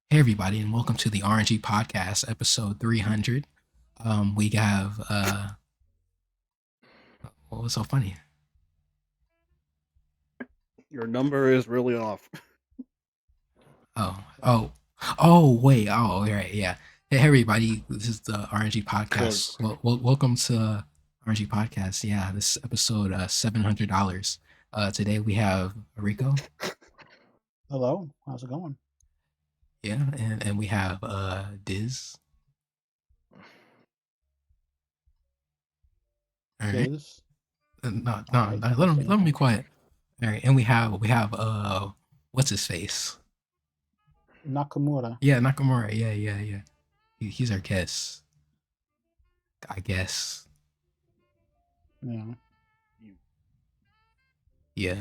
Hey everybody, and welcome to the RNG Podcast, episode 300. We have what was so funny? Your number is really off. Oh, oh, wait, oh, right, yeah. Hey everybody, this is the RNG Cause Podcast. Welcome to RNG Podcast. Yeah, this is episode $700. Today we have Rico. Hello, how's it going? Yeah, and we have Diz. All right, Diz. no, All no, right, no, I didn't say let him be anything. quiet. All right, and we have what's his face? Nakamura. Yeah, Nakamura. Yeah. He's our guest, I guess. Yeah. Yeah.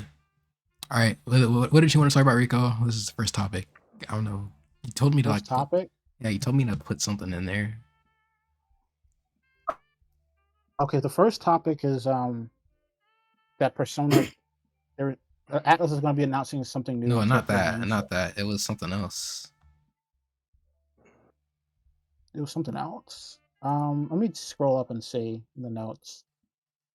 All right. What did you want to talk about, Rico? This is the first topic. I don't know. You told me to First like put. topic. Yeah, you told me to put something in there. Okay, the first topic is that Persona. There, Atlas is going to be announcing something new No, into not their that. games. Not that. It was something else. It was something else. Let me scroll up and see the notes.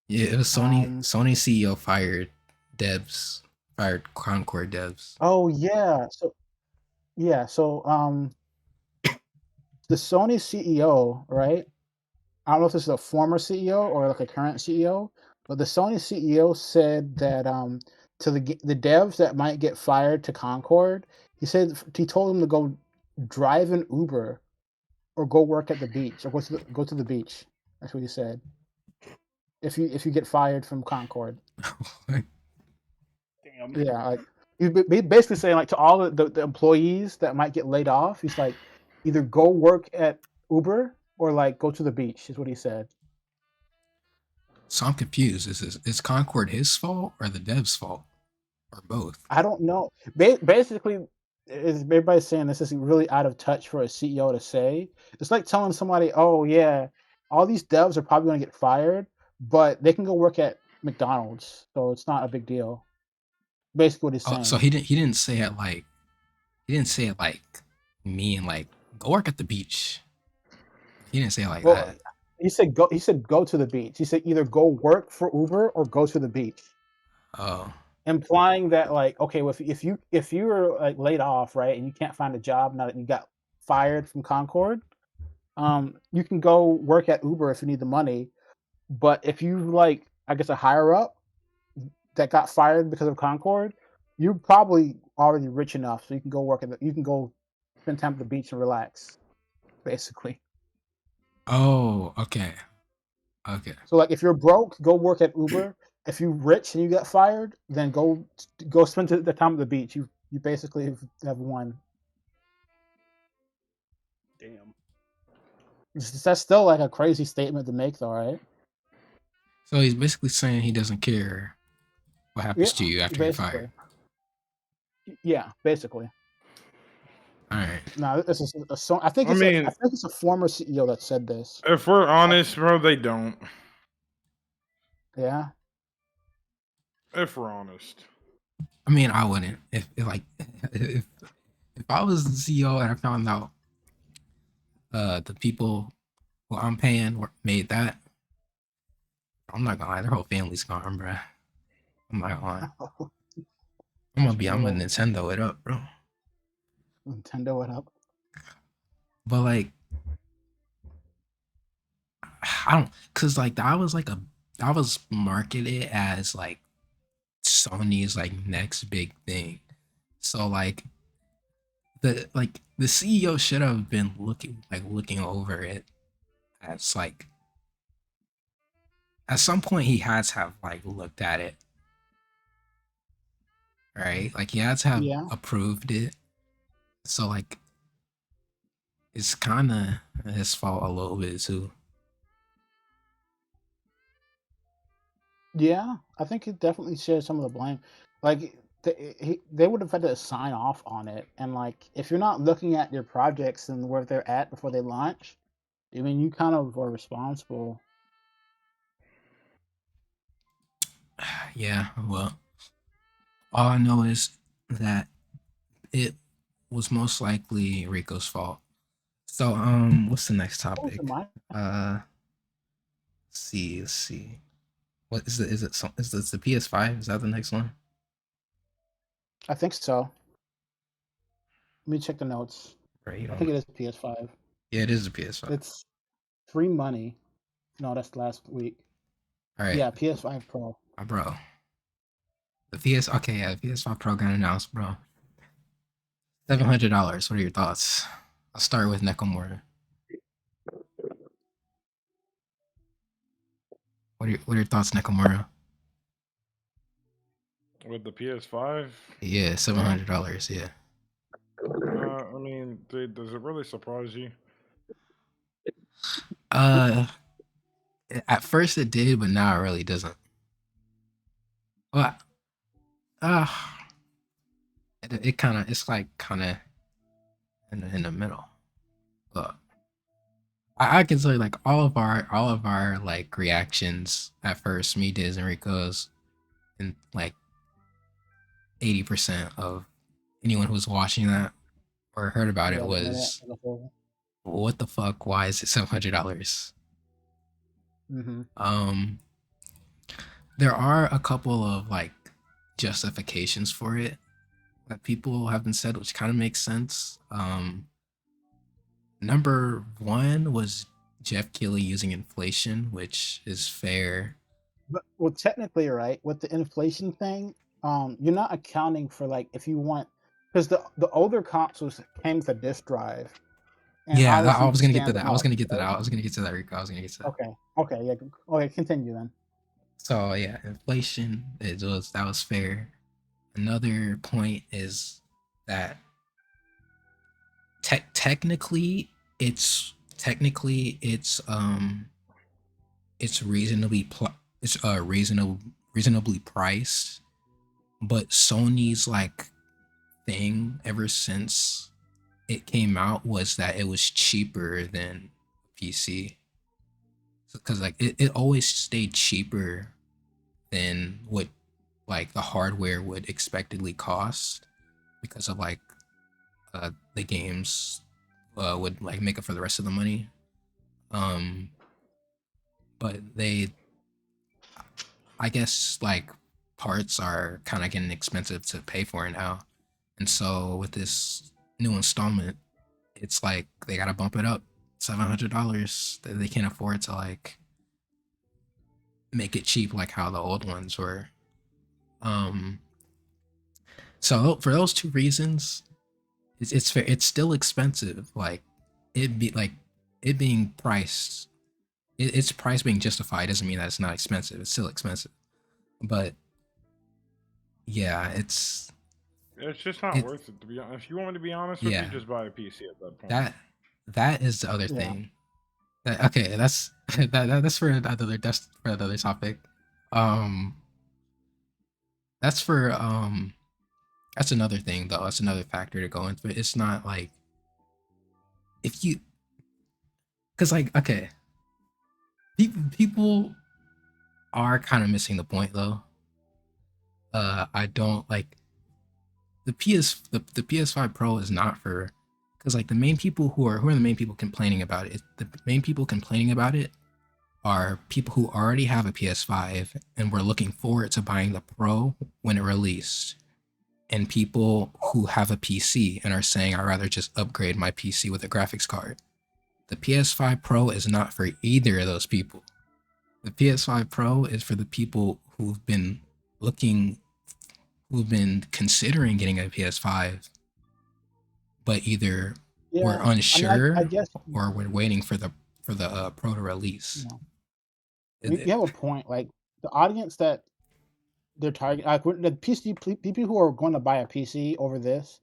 Yeah, it was Sony. Um. Sony CEO fired devs. Fired Concord devs. Oh yeah. So the Sony CEO, right? I don't know if this is a former CEO or like a current CEO, but the Sony CEO said that to the devs that might get fired to Concord, he told them to go drive an Uber or go work at the beach or go to the beach. That's what he said. If you get fired from Concord, damn. yeah, like he's basically saying like to all the employees that might get laid off, he's like either go work at Uber or like go to the beach is what he said. So I'm confused. Is Concord his fault or the devs' fault or both? I don't know. Basically, is everybody's saying this is really out of touch for a CEO to say. It's like telling somebody, "Oh yeah, all these devs are probably going to get fired, but they can go work at McDonald's, so it's not a big deal." Basically, what he's Oh, so saying. he didn't say it like mean like go work at the beach. He didn't say it like Well, that. he said go. He said go to the beach. He said either go work for Uber or go to the beach, Oh, implying that like, okay, well, if you were like laid off, right, and you can't find a job now that you got fired from Concord, you can go work at Uber if you need the money. But if you like, I guess a higher up that got fired because of Concord, you're probably already rich enough so you can go work you can go spend time at the beach and relax, basically. oh, okay. So like if you're broke, go work at Uber. If you're rich and you get fired, then go spend the time at the beach. You basically have won. Damn. That's still like a crazy statement to make, though, right? So he's basically saying he doesn't care what Yeah, happens to you after you're fired. basically. Yeah, basically. All right. No, this is I I mean, think it's a former CEO that said this. if we're honest, bro, they don't. Yeah. If we're honest. I mean, I wouldn't if like if I was the CEO and I found out the people who I'm paying made that. I'm not gonna lie, their whole family's gone, bro. I'm not gonna lie. That's I'm gonna brutal. Nintendo it up, bro. Nintendo it up. But like, I don't, cause like that was marketed as like Sony's like next big thing. So like the CEO should have been looking over it as like at some point he has to have like looked at it, right? Like he has to have Yeah. approved it. So like it's kind of his fault a little bit too. Yeah. I think it definitely shares some of the blame. Like they would have had to sign off on it, and like if you're not looking at your projects and where they're at before they launch, I mean, you kind of are responsible. Yeah, well, all I know is that it was most likely Rico's fault. So what's the next What was topic? mine? Let's see. What is is the PS5? Is that the next one? I think so. Let me check the notes. Right, you I don't think know. it is PS5. Yeah, it is the PS5. It's free money. No, that's last week. All right, Yeah, PS5 Pro. bro. The okay, yeah, the PS5 Pro got announced, bro. $700. What are your thoughts? I'll start with Nekomura. What are your thoughts, Nekomura? With the PS5, Yeah, $700. Yeah. I mean, does it really surprise you? Uh, at first it did, but now it really doesn't. Well, uh, it kind of it's like kind of in the middle. But I can say like all of our like reactions at first, me, Diz, and Rico's, and like 80% of anyone who was watching that or heard about it Yeah, the internet was, as a whole. what the fuck? Why is it $700? Mm-hmm. There are a couple of like justifications for it that people have been said, which kind of makes sense. Number one was Jeff Keighley using inflation, which is fair. But well, technically, right, with the inflation thing, you're not accounting for like if you want because the older consoles came with a disk drive, and Yeah, obviously I you was can gonna get to scan that. them I was up. gonna get to that. Right? I was gonna get to that, Rico. I was gonna get to that. Okay, yeah, okay, continue then. So yeah, inflation that was fair. Another point is that technically it's reasonably priced, but Sony's like thing ever since it came out was that it was cheaper than PC, because like it always stayed cheaper than what like the hardware would expectedly cost, because of like the games would like make up for the rest of the money. Um, but I guess like parts are kind of getting expensive to pay for now, and so with this new installment, it's like they gotta bump it up $700. They can't afford to like make it cheap like how the old ones were. Um, so for those two reasons, it's fair. It's still expensive. Like it be like it being priced. Its price being justified doesn't mean that it's not expensive. It's still expensive. But yeah, It's just not it worth it, to be honest. If you want me to be honest with you, yeah, just buy a PC at that point. that is the other Yeah, thing. Okay, that's that's for another topic. Um, that's for that's another thing though. That's another factor to go into it. It's not like if you because like okay, people are kind of missing the point though. I don't like the PS5 Pro is not for, because like the main people who are the main people complaining about it. The main people complaining about it are people who already have a PS5 and were looking forward to buying the Pro when it released, and people who have a PC and are saying I'd rather just upgrade my PC with a graphics card. The PS5 Pro is not for either of those people. The PS5 Pro is for the people looking who've been considering getting a PS5, but either were yeah. I mean, I unsure guess or were waiting for the Pro to release. you know It- you have a point. Like the audience that they're targeting, like the PC people who are going to buy a PC over this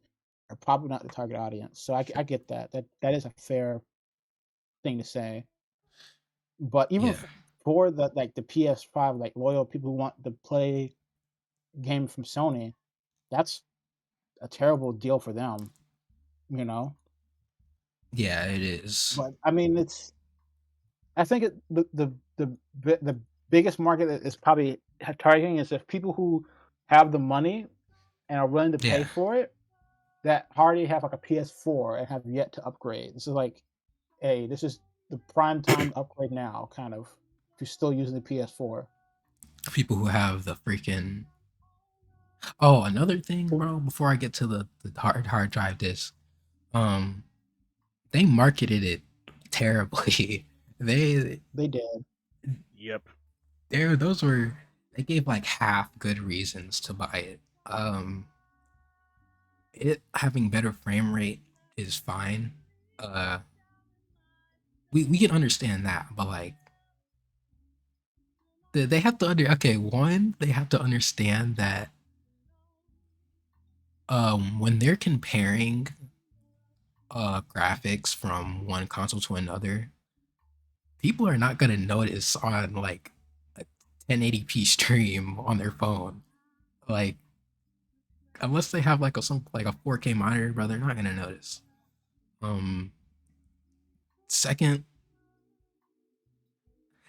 are probably not the target audience. So I get that. That is a fair thing to say. But even yeah, for the like the PS5, like loyal people who want to play game from Sony, that's a terrible deal for them, you know. yeah, it is. But I mean, it's I think the biggest market that is probably targeting is if people who have the money and are willing to pay Yeah, for it, that already have like a PS4 and have yet to upgrade. This is like, hey, this is the prime time to upgrade now, kind of. If you're still using the PS4. People who have the freaking. Oh, another thing, bro. Before I get to the hard drive disc, um, they marketed it terribly. they They did. Yep. those were they gave like half good reasons to buy it. It having better frame rate is fine. Uh, we can understand that, but like they have to they have to understand that when they're comparing graphics from one console to another, people are not gonna notice on like a 1080p stream on their phone. Like unless they have like a 4K monitor, bro, they're not gonna notice. Um Second,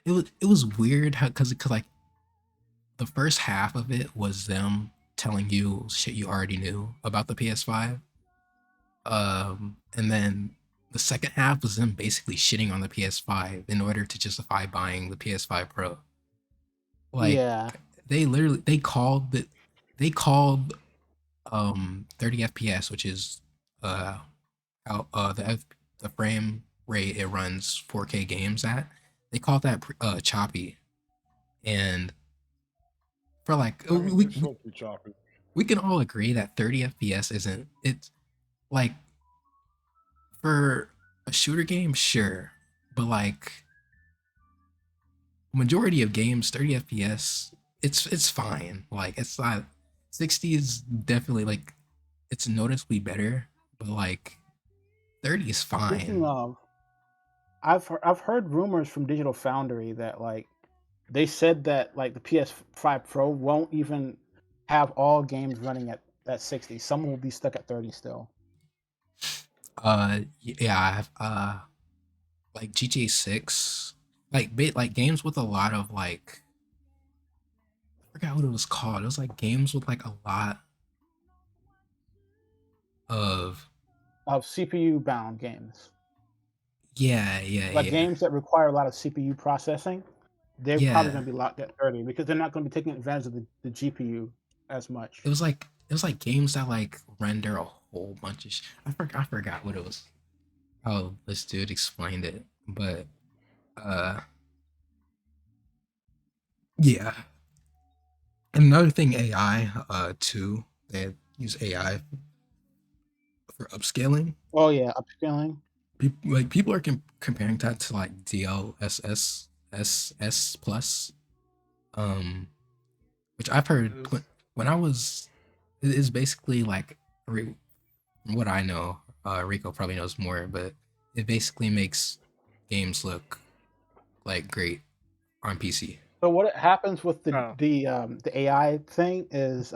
it was weird how cause like the first half of it was them telling you shit you already knew about the PS5. And then the second half was them basically shitting on the PS5 in order to justify buying the PS5 Pro. Like Yeah. they called 30 FPS, which is uh how the frame rate it runs 4K games at. They called that choppy, and for like I mean, it's still too choppy. we can all agree that 30 FPS isn't it's like for a shooter game, sure, but like majority of games, 30 FPS, it's fine. Like it's not 60 is definitely like it's noticeably better, but like 30 is Speaking fine. of, I've heard rumors from Digital Foundry that like they said that like the PS5 Pro won't even have all games running at 60. Some will be stuck at 30 still. Yeah, I have like GTA 6, like games with a lot of like I forgot what it was called. It was like games with like a lot of Of CPU bound games. Like yeah. games that require a lot of CPU processing, they're probably Yeah. going to be locked at 30 because they're not going to be taking advantage of the GPU as much. It was like games that like render a whole bunch of I forgot what it was. How this dude explained it, but uh yeah. Another thing AI too, they use AI for upscaling. Oh yeah, upscaling. People are comparing that to like DLSS SS plus, um, which I've heard when I was. It is basically like from what I know. Rico probably knows more, but it basically makes games look like great on PC. So what happens with Oh, the AI thing is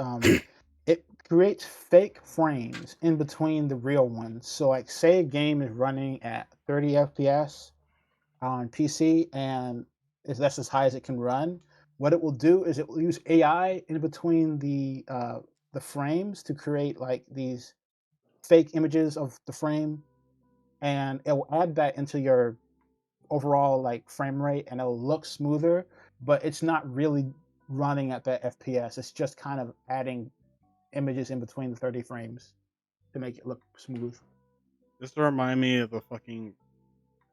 it creates fake frames in between the real ones. So like say a game is running at 30 FPS on PC and that's as high as it can run. What it will do is it will use AI in between the frames to create like these fake images of the frame, and it will add that into your overall like frame rate, and it'll look smoother, but it's not really running at that FPS. It's just kind of adding images in between the 30 frames to make it look smooth. this remind me of the fucking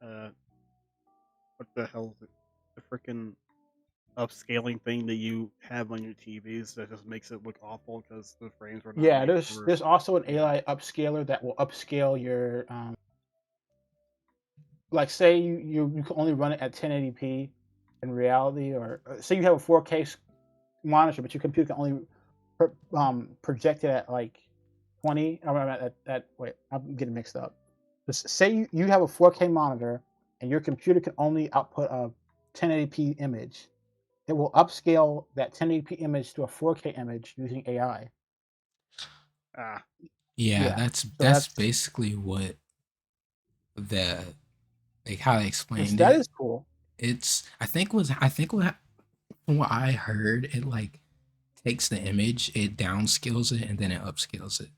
what the hell is it? The freaking upscaling thing that you have on your TVs that just makes it look awful because the frames were not Yeah, made there's for. there's also an AI upscaler that will upscale your like say you can only run it at 1080p in reality, or say you have a 4K monitor, but your computer can only project it at like 20. Wait, I'm getting mixed up. Just say you have a 4K monitor and your computer can only output a 1080p image. It will upscale that 1080p image to a 4K image using AI. Ah, Yeah, Yeah, that's so that's basically what the like how they explained that it. is cool. It's I think from what I heard, it like takes the image, it downscales it, and then it upscales it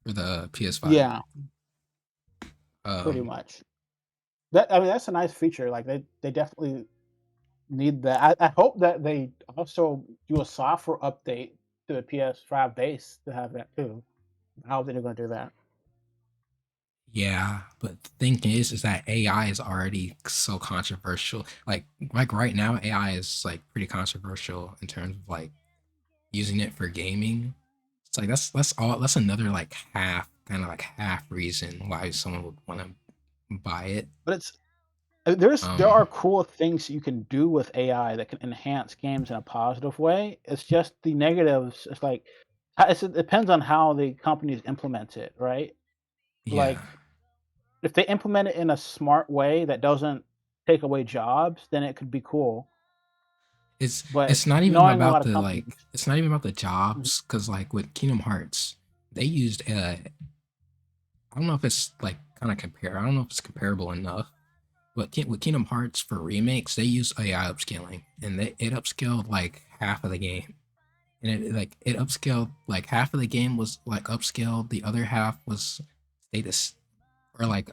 for the PS5. Yeah, pretty Um, much. That's a nice feature. Like they definitely need that. I hope that they also do a software update to the PS5 base to have that too. How are they going to do that? yeah, but the thing is that AI is already so controversial. Like right now, AI is like pretty controversial in terms of like using it for gaming. It's like that's another like half reason why someone would want to buy it. But there are Um, cool things you can do with AI that can enhance games in a positive way. It's just the negatives. It's like it depends on how the companies implement it, right? yeah, Like if they implement it in a smart way that doesn't take away jobs, then it could be cool. But it's not even knowing a lot about of the companies, like it's not even about the Mhm. jobs because like with Kingdom Hearts, they used I don't know if it's like kind of compare. I don't know if it's comparable enough. But with Kingdom Hearts for remakes, they use AI upscaling, and it upscaled like half of the game. And it upscaled like half of the game was like upscaled, the other half was status or like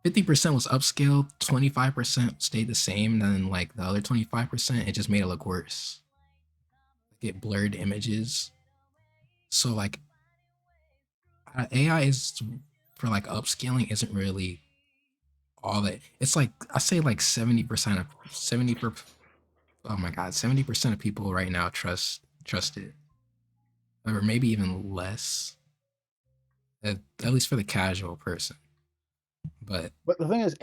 50% was upscaled, 25% stayed the same, and then like the other 25% it just made it look worse. Like it blurred images. So like AI is for like upscaling isn't really all that. It's like I say like 70% of 70 per oh my god, 70% of people right now trust it. Or maybe even less. At least for the casual person. But but the thing is,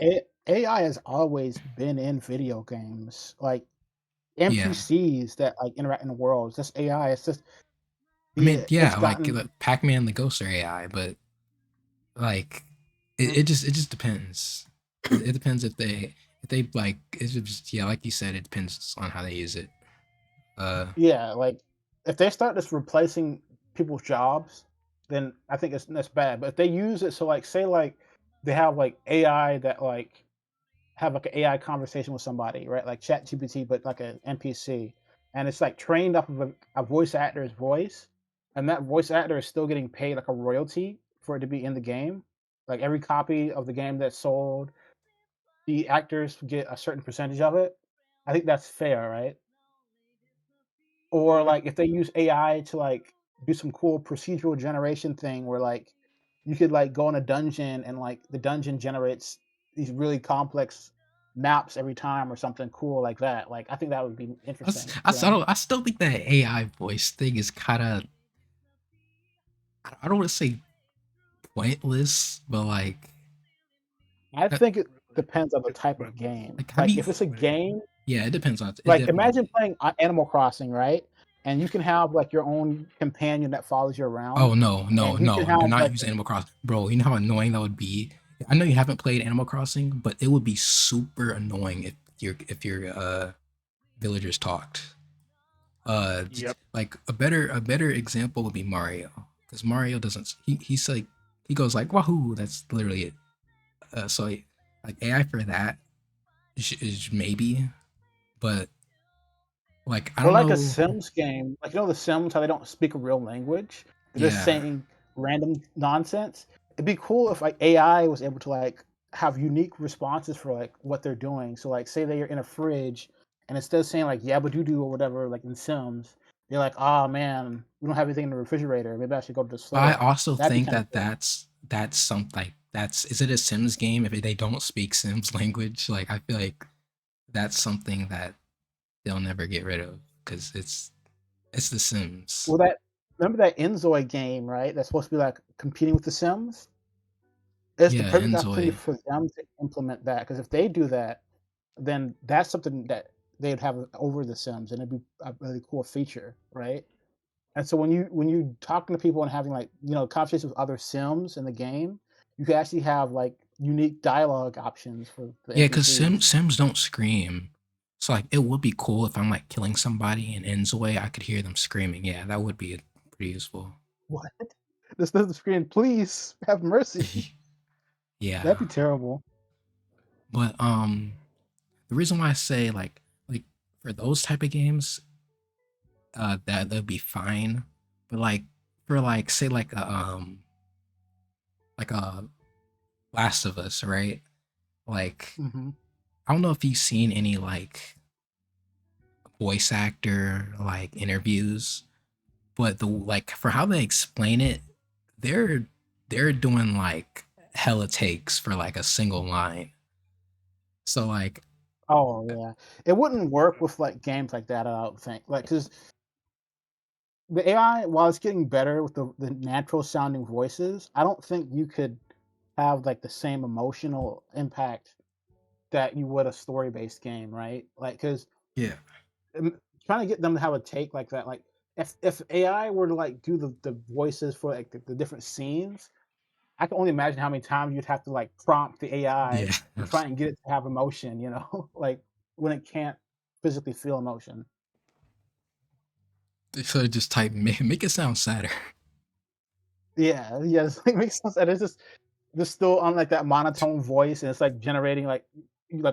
AI has always been in video games. Like yeah. NPCs that like interact in the world. It's just AI. It's just I mean, it's yeah, gotten. like Pac-Man the Ghost are AI, but like Mhm. it just depends. It depends if they like it's just yeah, like you said, it depends on how they use it. Uh Yeah, like if they start just replacing people's jobs, then I think that's bad. But if they use it, so like say like they have like AI that like have like an AI conversation with somebody, right? Like Chat GPT, but like an NPC, and it's like trained off of a voice actor's voice, and that voice actor is still getting paid like a royalty for it to be in the game. Like every copy of the game that's sold, the actors get a certain percentage of it. I think that's fair, right? Or Mm, like if they use AI to like do some cool procedural generation thing where like you could like go in a dungeon and like the dungeon generates these really complex maps every time or something cool like that. Like I think that would be interesting, you know? I still think that AI voice thing is kind of I don't want to say pointless, but I uh, think it depends on the it's type of pointless game. like have Like you if it's a game, yeah, it depends on it like definitely. imagine playing Animal Crossing, right? And you can have like your own companion that follows you Oh around, no, and he can no, do have not like use Animal Crossing. Bro, you know how annoying that would be? I know you haven't played Animal Crossing, but it would be super annoying if your villagers talked. Yep. Like a better example would be Mario. Because Mario doesn't he's like he goes like wahoo, that's literally it. So like AI for that is maybe, but like I or don't like a know. Sims game, like the Sims, how they don't speak a real language. They're just Yeah. saying random nonsense. It'd be cool if like AI was able to like have unique responses for like what they're doing. So like say they're in a fridge and instead of saying like yabba doo doo or whatever like in Sims, they're like, oh man, we don't have anything in the refrigerator. Maybe I should go to the But I store. also That'd be think kind of that cool. that's something like that's is it a Sims game if they don't speak Sims language? Like I feel like that's something that they'll never get rid of because it's the Sims. Well, that remember that Enzoy game, right? That's supposed to be like competing with the Sims. It's the Yeah, perfect opportunity Enzoy. for them to implement that because if they do that, then that's something that they'd have over the Sims, and it'd be a really cool feature, right? And so when you talking to people and having like conversations with other Sims in the game, you can actually have like unique dialogue options for the Yeah, because NPCs. Sims don't scream. So like it would be cool if I'm like killing somebody in Enzoy, I could hear them screaming. Yeah, that would be pretty useful. What? This doesn't screen. Please have mercy. That'd Yeah. be terrible. But the reason why I say like for those type of games, that'd be fine. But like for like say like a like Last of Us, right? Like Mm-hmm. I don't know if you've seen any like voice actor like interviews, but the like for how they explain it, they're they're doing like hella takes for like a single line. So like Oh yeah, it wouldn't work with like games like that. I don't think like because the AI, while it's getting better with the natural sounding voices, I don't think you could have like the same emotional impact that you would a story based game, right? Like because yeah, trying to get them to have a take like that, like if AI were to like do the voices for like the different scenes, I can only imagine how many times you'd have to like prompt the AI yeah. to try and get it to have emotion, you know, like when it can't physically feel emotion. So just type make it sound sadder. Yeah, yes, it makes sense. And it's just still on like that monotone voice, and it's like generating like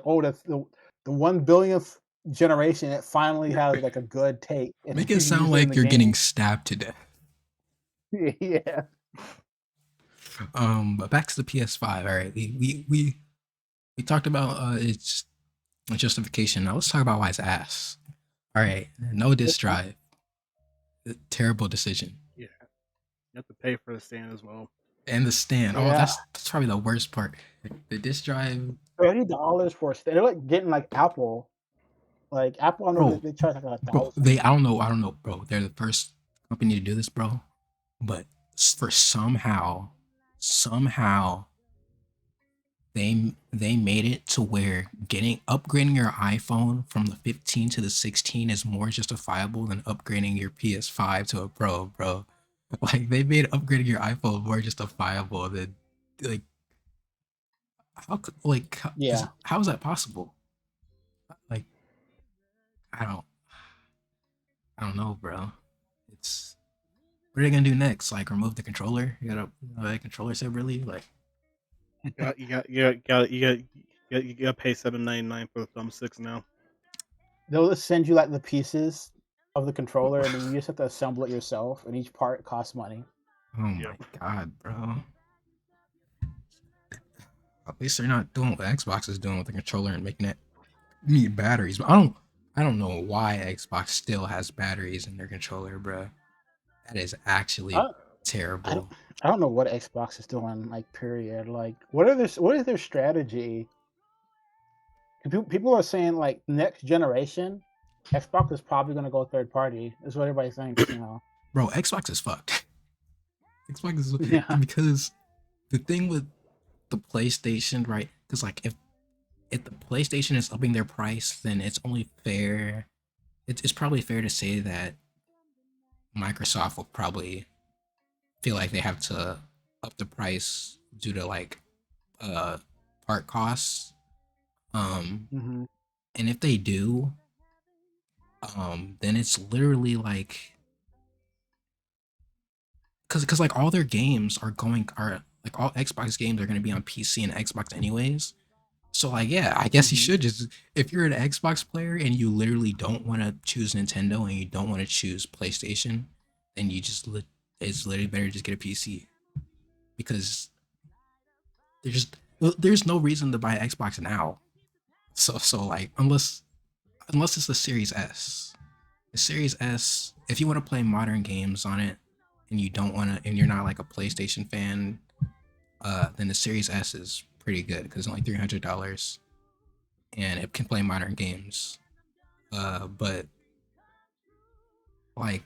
oh the 1 billionth generation, it finally has like a good take, and Make you it can sound use it in like the you're getting game. stabbed to death. Yeah. But back to the PS5. All right, we talked about its justification. Now let's talk about why it's ass. All right, no disk drive. Terrible decision. Yeah, you have to pay for the stand as well. And the stand. Oh, Yeah. that's probably the worst part. The disk drive, $30 for a stand. They're like getting like Apple. Like Apple, I know bro. they charge like Bro, 1,000. I don't know, bro. They're the first company to do this, bro. But for somehow they made it to where getting upgrading your iPhone from the 15 to the 16 is more justifiable than upgrading your PS5 to a Pro, bro. Like they made upgrading your iPhone more justifiable than like Yeah. how is that possible? Like I don't I don't know, bro. It's what are they gonna do next? Like remove the controller? You gotta the controller separately? Like You got to pay $7.99 for the thumbsticks now. They'll just send you like the pieces of the controller, and then you just have to assemble it yourself, and each part costs money. oh my Yep. god, bro. At least they're not doing what Xbox is doing with the controller and making it need batteries. But I don't know why Xbox still has batteries in their controller, bro. That is actually I, I terrible. I don't know what Xbox is doing. Like, period. Like, what is their strategy? People are saying like next generation, Xbox is probably going to go third party. Is what everybody thinks. You know. Bro, Xbox is fucked. Xbox is Yeah. because the thing with the PlayStation, right? Because like if the PlayStation is upping their price, then it's only fair. It's probably fair to say that Microsoft will probably feel like they have to up the price due to like uh part costs. Um, Hmm. and if they do, then it's literally like because like all their games are like all Xbox games are gonna be on PC and Xbox anyways. So like yeah, I guess you Hmm. should just if you're an Xbox player and you literally don't want to choose Nintendo and you don't want to choose PlayStation, then you just it's literally better to just get a PC because there's no reason to buy an Xbox now. So like unless it's the Series S. The Series S, if you want to play modern games on it and you don't want to and you're not like a PlayStation fan, then the Series S is pretty good because it's only $300 and it can play modern games. But like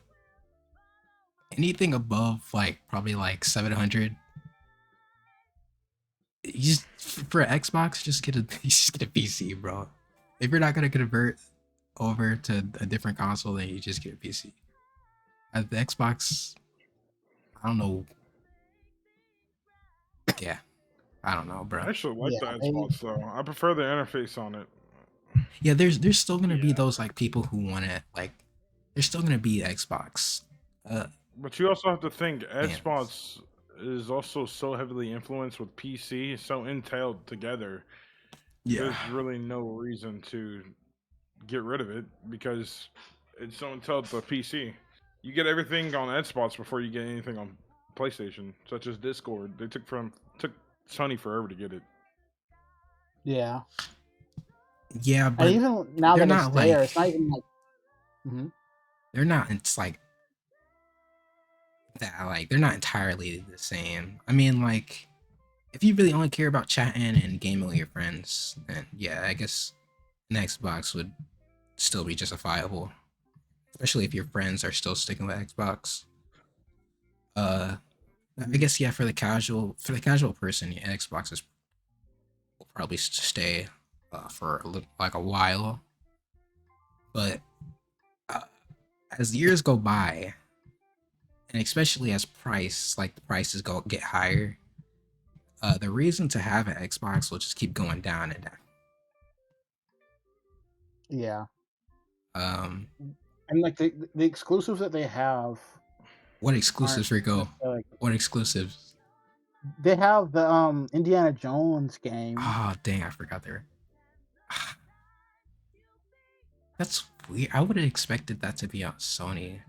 anything above like probably like 700, you just for Xbox, just get a you just get a PC, bro. If you're not gonna convert over to a different console, then you just get a PC. The Xbox, I don't know. Yeah, I don't know, bro. I actually like Yeah. the Xbox though. I prefer the interface on it. Yeah, there's still gonna be Yeah. those like people who want to like. There's still gonna be Xbox uh But you also have to think fans. Xbox is also so heavily influenced with PC, so entailed together. Yeah, There's really no reason to get rid of it because it's so entailed to PC. You get everything on Xbox before you get anything on PlayStation, such as Discord. They took from Sony forever to get it. Yeah, Yeah, and but even now they're that it's not there, like it's not even like. Mhm. they're not. It's like that. Like they're not entirely the same. I mean, like if you really only care about chatting and gaming with your friends, then yeah, I guess an Xbox would still be justifiable, especially if your friends are still sticking with Xbox. Uh, I Mhm. guess yeah, for the casual person, yeah, Xbox is will probably stay for like a while, but uh, as the years go by, and especially as the prices go get higher, the reason to have an Xbox will just keep going down and down. Yeah, Um, and like the exclusives that they have what aren't exclusives, Rico? necessarily. What exclusives? They have the Indiana Jones game. Oh dang, I forgot there. That's weird. I would have expected that to be on Sony.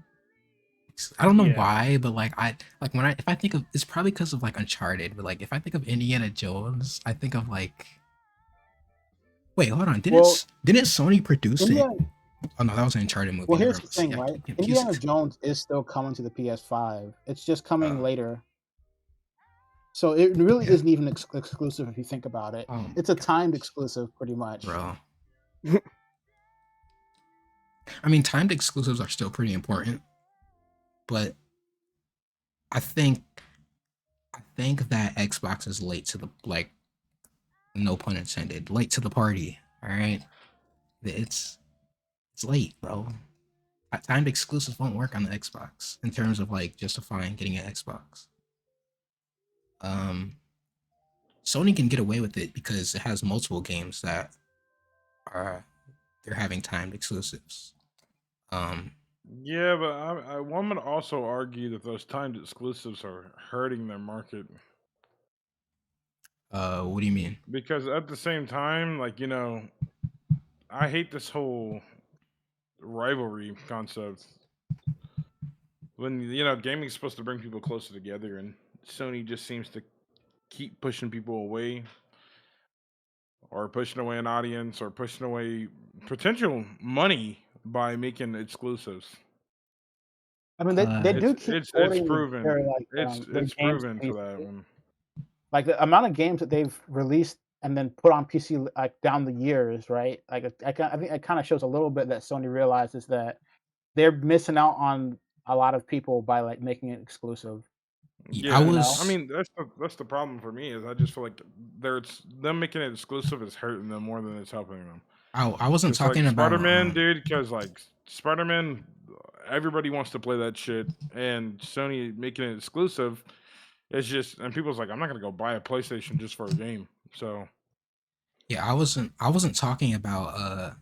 I don't know Yeah. why, but like I like when I if I think of it's probably because of like Uncharted, but like if I think of Indiana Jones, I think of like wait, hold on, Well, didn't Sony produce it? Indiana. Oh no, that was an Uncharted movie. Well, Never here's mind. the thing, Yeah, I right? keep Indiana confusing. Jones is still coming to the PS5. It's just coming Uh, later. So it really yeah. isn't even exclusive if you think about it. Oh my It's a god, timed exclusive, pretty much. bro. I mean, timed exclusives are still pretty important, but I think I think that Xbox is late to the like no pun intended, late to the party. All right, it's it's late, bro. Timed exclusives won't work on the Xbox in terms of like justifying getting an Xbox. Um, Sony can get away with it because it has multiple games that are they're having timed exclusives. Um, Yeah, but one would also argue that those timed exclusives are hurting their market what do you mean? because at the same time, like I hate this whole rivalry concept. When gaming's supposed to bring people closer together, and Sony just seems to keep pushing people away, or pushing away an audience, or pushing away potential money by making exclusives. I mean, they Uh, do It's keep it's it's porting their proven. like their It's games proven to for that PC. one. Like the amount of games that they've released and then put on PC like down the years, right? Like I think it kind of shows a little bit that Sony realizes that they're missing out on a lot of people by like making it exclusive. I You Yeah, know? I was mean that's the problem for me is I just feel like them making it exclusive is hurting them more than it's helping them. I wasn't Because like talking Spider about Man, dude. Because like Spider Man, everybody wants to play that shit, and Sony making it exclusive, it's just and people's like, I'm not gonna go buy a PlayStation just for a game. So yeah, I wasn't talking about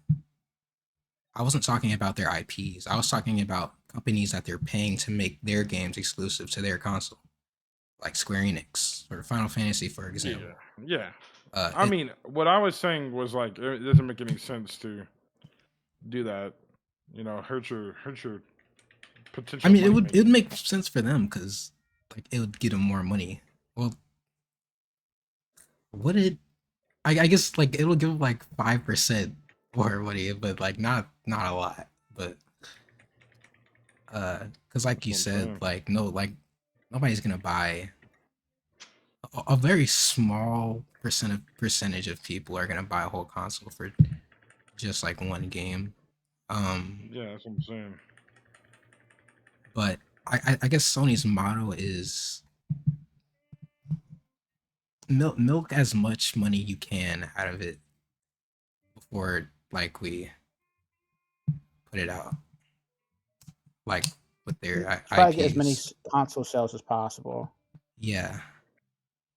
I wasn't talking about their IPs. I was talking about companies that they're paying to make their games exclusive to their console, like Square Enix or Final Fantasy, for example. yeah, yeah. Uh, I it, mean, what I was saying was like it doesn't make any sense to do that. Hurt your I potential mean, money it would making. make sense for them because like it would get them more money. Well, what it? I guess like it'll give like 5% more money, but like not a lot. But because like That's you what I'm said, saying. like no, like nobody's gonna buy a very small percentage of people are gonna buy a whole console for just like one game. Um, Yeah, that's what I'm saying. but I guess Sony's motto is milk as much money you can out of it before like we put it out, like with their Try to get as many IPs. console sales as possible. Yeah,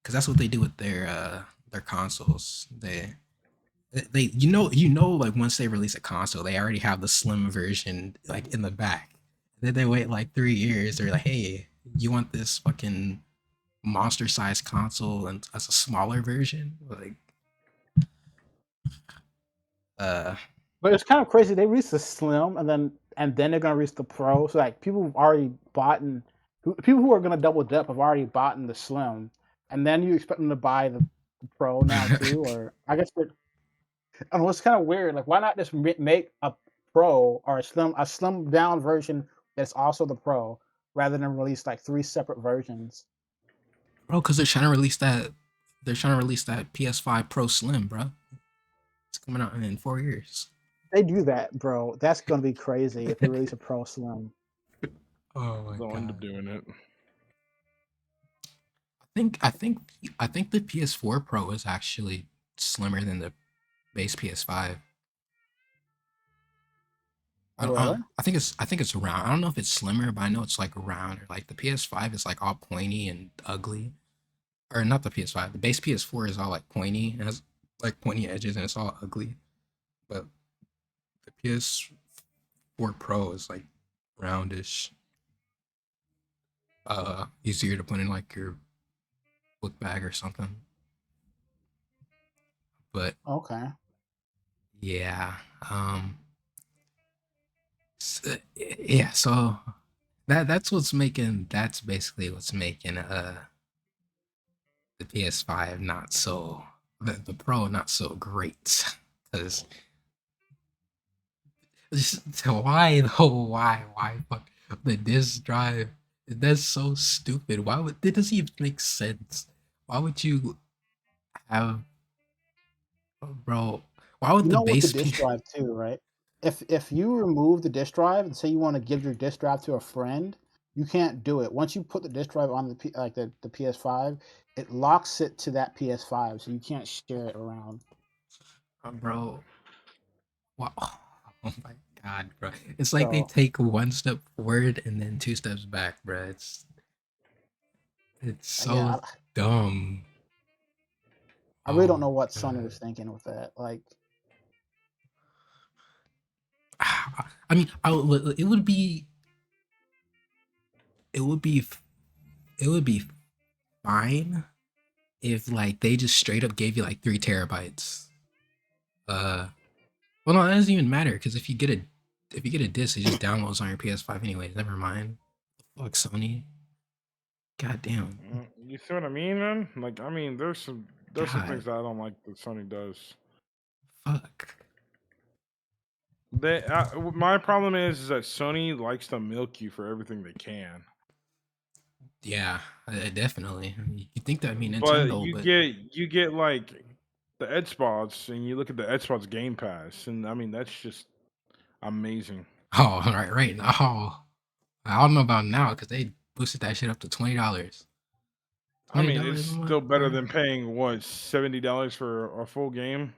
because that's what they do with their consoles. They like once they release a console, they already have the slim version like in the back. Then they wait like 3 years. They're like, hey, you want this fucking monster sized console and as a smaller version? Like, uh, But it's kind of crazy. They released the Slim, and then they're gonna release the Pro. So like people have already bought, and people who are gonna double dip have already bought in the Slim, and then you expect them to buy the Pro now too, or I guess I don't know, it's kind of weird. Like, why not just make a Pro or a slim down version that's also the Pro, rather than release like 3 separate versions? Bro, because they're trying to release that. They're trying to release that PS5 Pro Slim, bro. It's coming out in 4 years. They do that, bro. That's gonna be crazy if they release a Pro Slim. Oh my They'll end god. up doing it. I think the PS4 Pro is actually slimmer than the base PS5. Really? I think it's round. I don't know if it's slimmer, but I know it's like round. Or like the PS5 is like all pointy and ugly. Or not the PS5. The base PS4 is all like pointy and has like pointy edges and it's all ugly. But the PS4 Pro is like roundish. Easier to put in like your book bag or something. But Okay. yeah, yeah. So that's basically what's making the PS5 not so the Pro not so great because why though why fuck the disk drive, that's so stupid. Why would it doesn't even make sense? Why would you have, bro, why would You the know, with the base disk P drive too, right? If you remove the disk drive and say you want to give your disk drive to a friend, you can't do it. Once you put the disk drive on the PS5, it locks it to that PS5, so you can't share it around. bro, wow. Oh my god, bro, it's like they So take one step forward and then 2 steps back, bro. It's yeah, so dumb. I really Oh don't know what my Sony god. was thinking with that. Like, I mean, it would be it would be it would be fine if like they just straight up gave you like 3 terabytes. Well, no, that doesn't even matter because if you get a disc, it just downloads on your PS5 anyways. Never mind. Fuck Sony. God damn. You see what I mean, man? Like, I mean, there's some things God. that I don't like that Sony does. Fuck. My problem is that Sony likes to milk you for everything they can. Yeah, definitely. You think that, I mean, But Nintendo, but you get like the Xbox, and you look at the Xbox Game Pass, and I mean that's just amazing. oh, right now. Oh, I don't know about now because they boosted that shit up to $20. I mean, $20 it's a month, still better bro. than paying what $70 for a full game.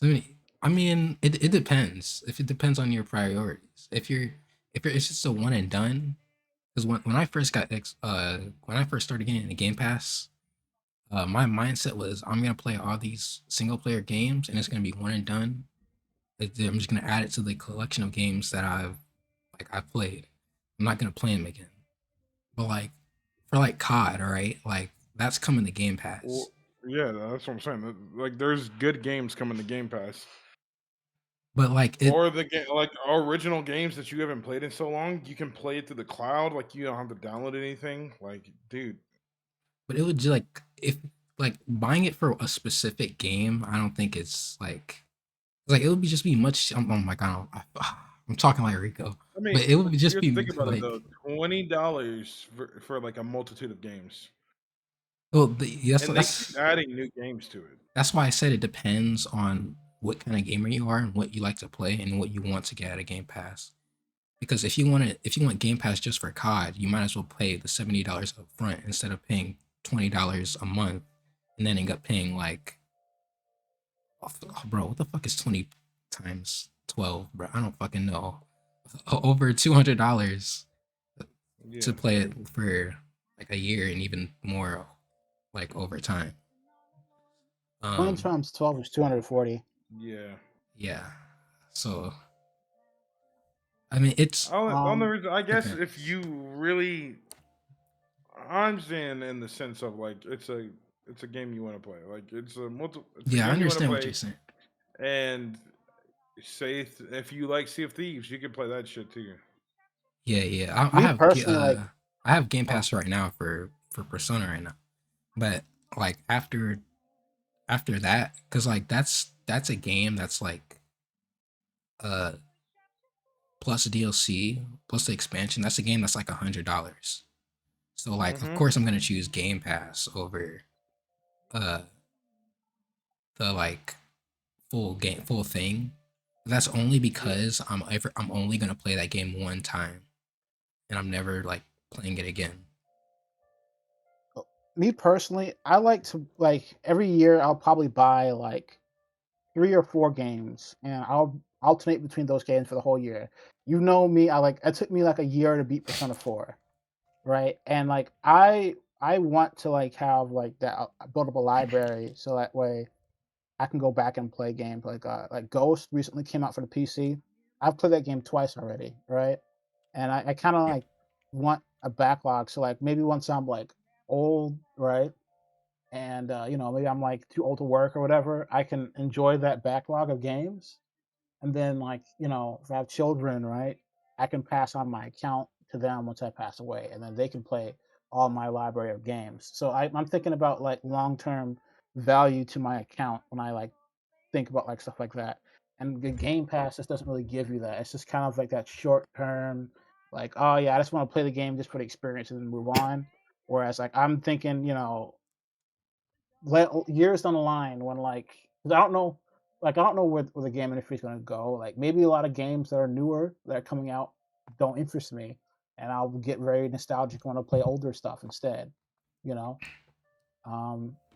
I mean, it depends. If it depends on your priorities. If it's just a one and done, because when I first when I first started getting into Game Pass, my mindset was I'm gonna play all these single player games and it's gonna be one and done. I'm just gonna add it to the collection of games that I've played. I'm not gonna play them again. But like for like COD, all right, like that's coming to Game Pass. Well, yeah, that's what I'm saying. Like, there's good games coming to Game Pass, But like or like original games that you haven't played in so long. You can play it through the cloud. Like, you don't have to download anything. Like, dude. but it would just like if like buying it for a specific game, I don't think it's like it would be just be much. Oh my god, I'm talking like Rico, I mean, but it would just just be think about it like, though. $20 for like a multitude of games, well, and they keep adding new games to it. that's why I said it depends on what kind of gamer you are and what you like to play and what you want to get out of Game Pass. Because if you want Game Pass just for COD, you might as well pay the $70 up front instead of paying $20 a month and then end up paying like, oh, bro, what the fuck is 20 times 12, bro? I don't fucking know. Over $200 Yeah, to play it for like a year and even more like over time. 20 times 12 is 240. yeah. Yeah. So I mean, it's Only reason, I guess, depends. if you really, I'm saying in the sense of like it's a game you want to play. Like, it's a Yeah, I game you want to understand what play, you're saying. and say if you like Sea of Thieves, you can play that shit too. Yeah. Me personally, like, I have Game oh, Pass right now for Persona right now. But like after that, because like that's a game that's like uh plus DLC plus the expansion. That's a game that's like $100. So like of Mm-hmm. course I'm gonna choose Game Pass over uh the like full thing. That's only Yeah. because I'm only gonna play that game one time and I'm never like playing it again. Me personally, I like to like every year I'll probably buy like 3 or 4 games, and I'll alternate between those games for the whole year. You know me, I like it took me like a year to beat Persona 4, right? And like I want to like have like that build up a library so that way I can go back and play games like Ghost recently came out for the PC. I've played that game twice already, right? And I kind of like want a backlog. So like maybe once I'm like old, right? And maybe I'm like too old to work or whatever, I can enjoy that backlog of games. And then like, if I have children, right, I can pass on my account to them once I pass away, and then they can play all my library of games. So I'm thinking about like long-term value to my account when I like think about like stuff like that. And the Game Pass just doesn't really give you that. It's just kind of like that short term, like, oh yeah, I just want to play the game just for the experience and then move on. Whereas like I'm thinking, years down the line when like 'cause I don't know where the game industry is going to go. Like maybe a lot of games that are newer that are coming out don't interest me, and I'll get very nostalgic when I play older stuff instead. You know,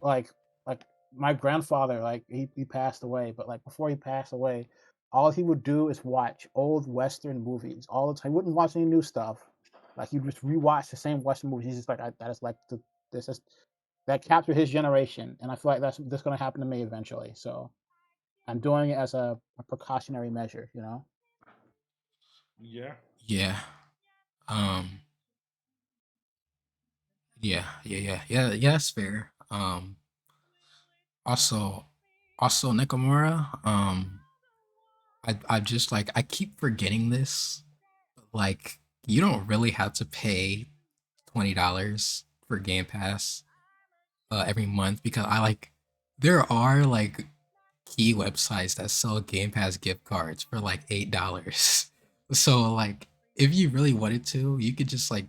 like my grandfather, like he passed away, but like before he passed away, all he would do is watch old Western movies all the time. He wouldn't watch any new stuff. Like he'd just rewatch the same Western movies. He's just like I just like this is that captured his generation, and I feel like that's going to happen to me eventually. So I'm doing it as a precautionary measure. Yeah. Yeah. Um yeah, that's fair. Also Nakamura, I just like I keep forgetting this. Like you don't really have to pay $20 for Game Pass every month because I like there are like key websites that sell Game Pass gift cards for like $8. So like if you really wanted to, you could just like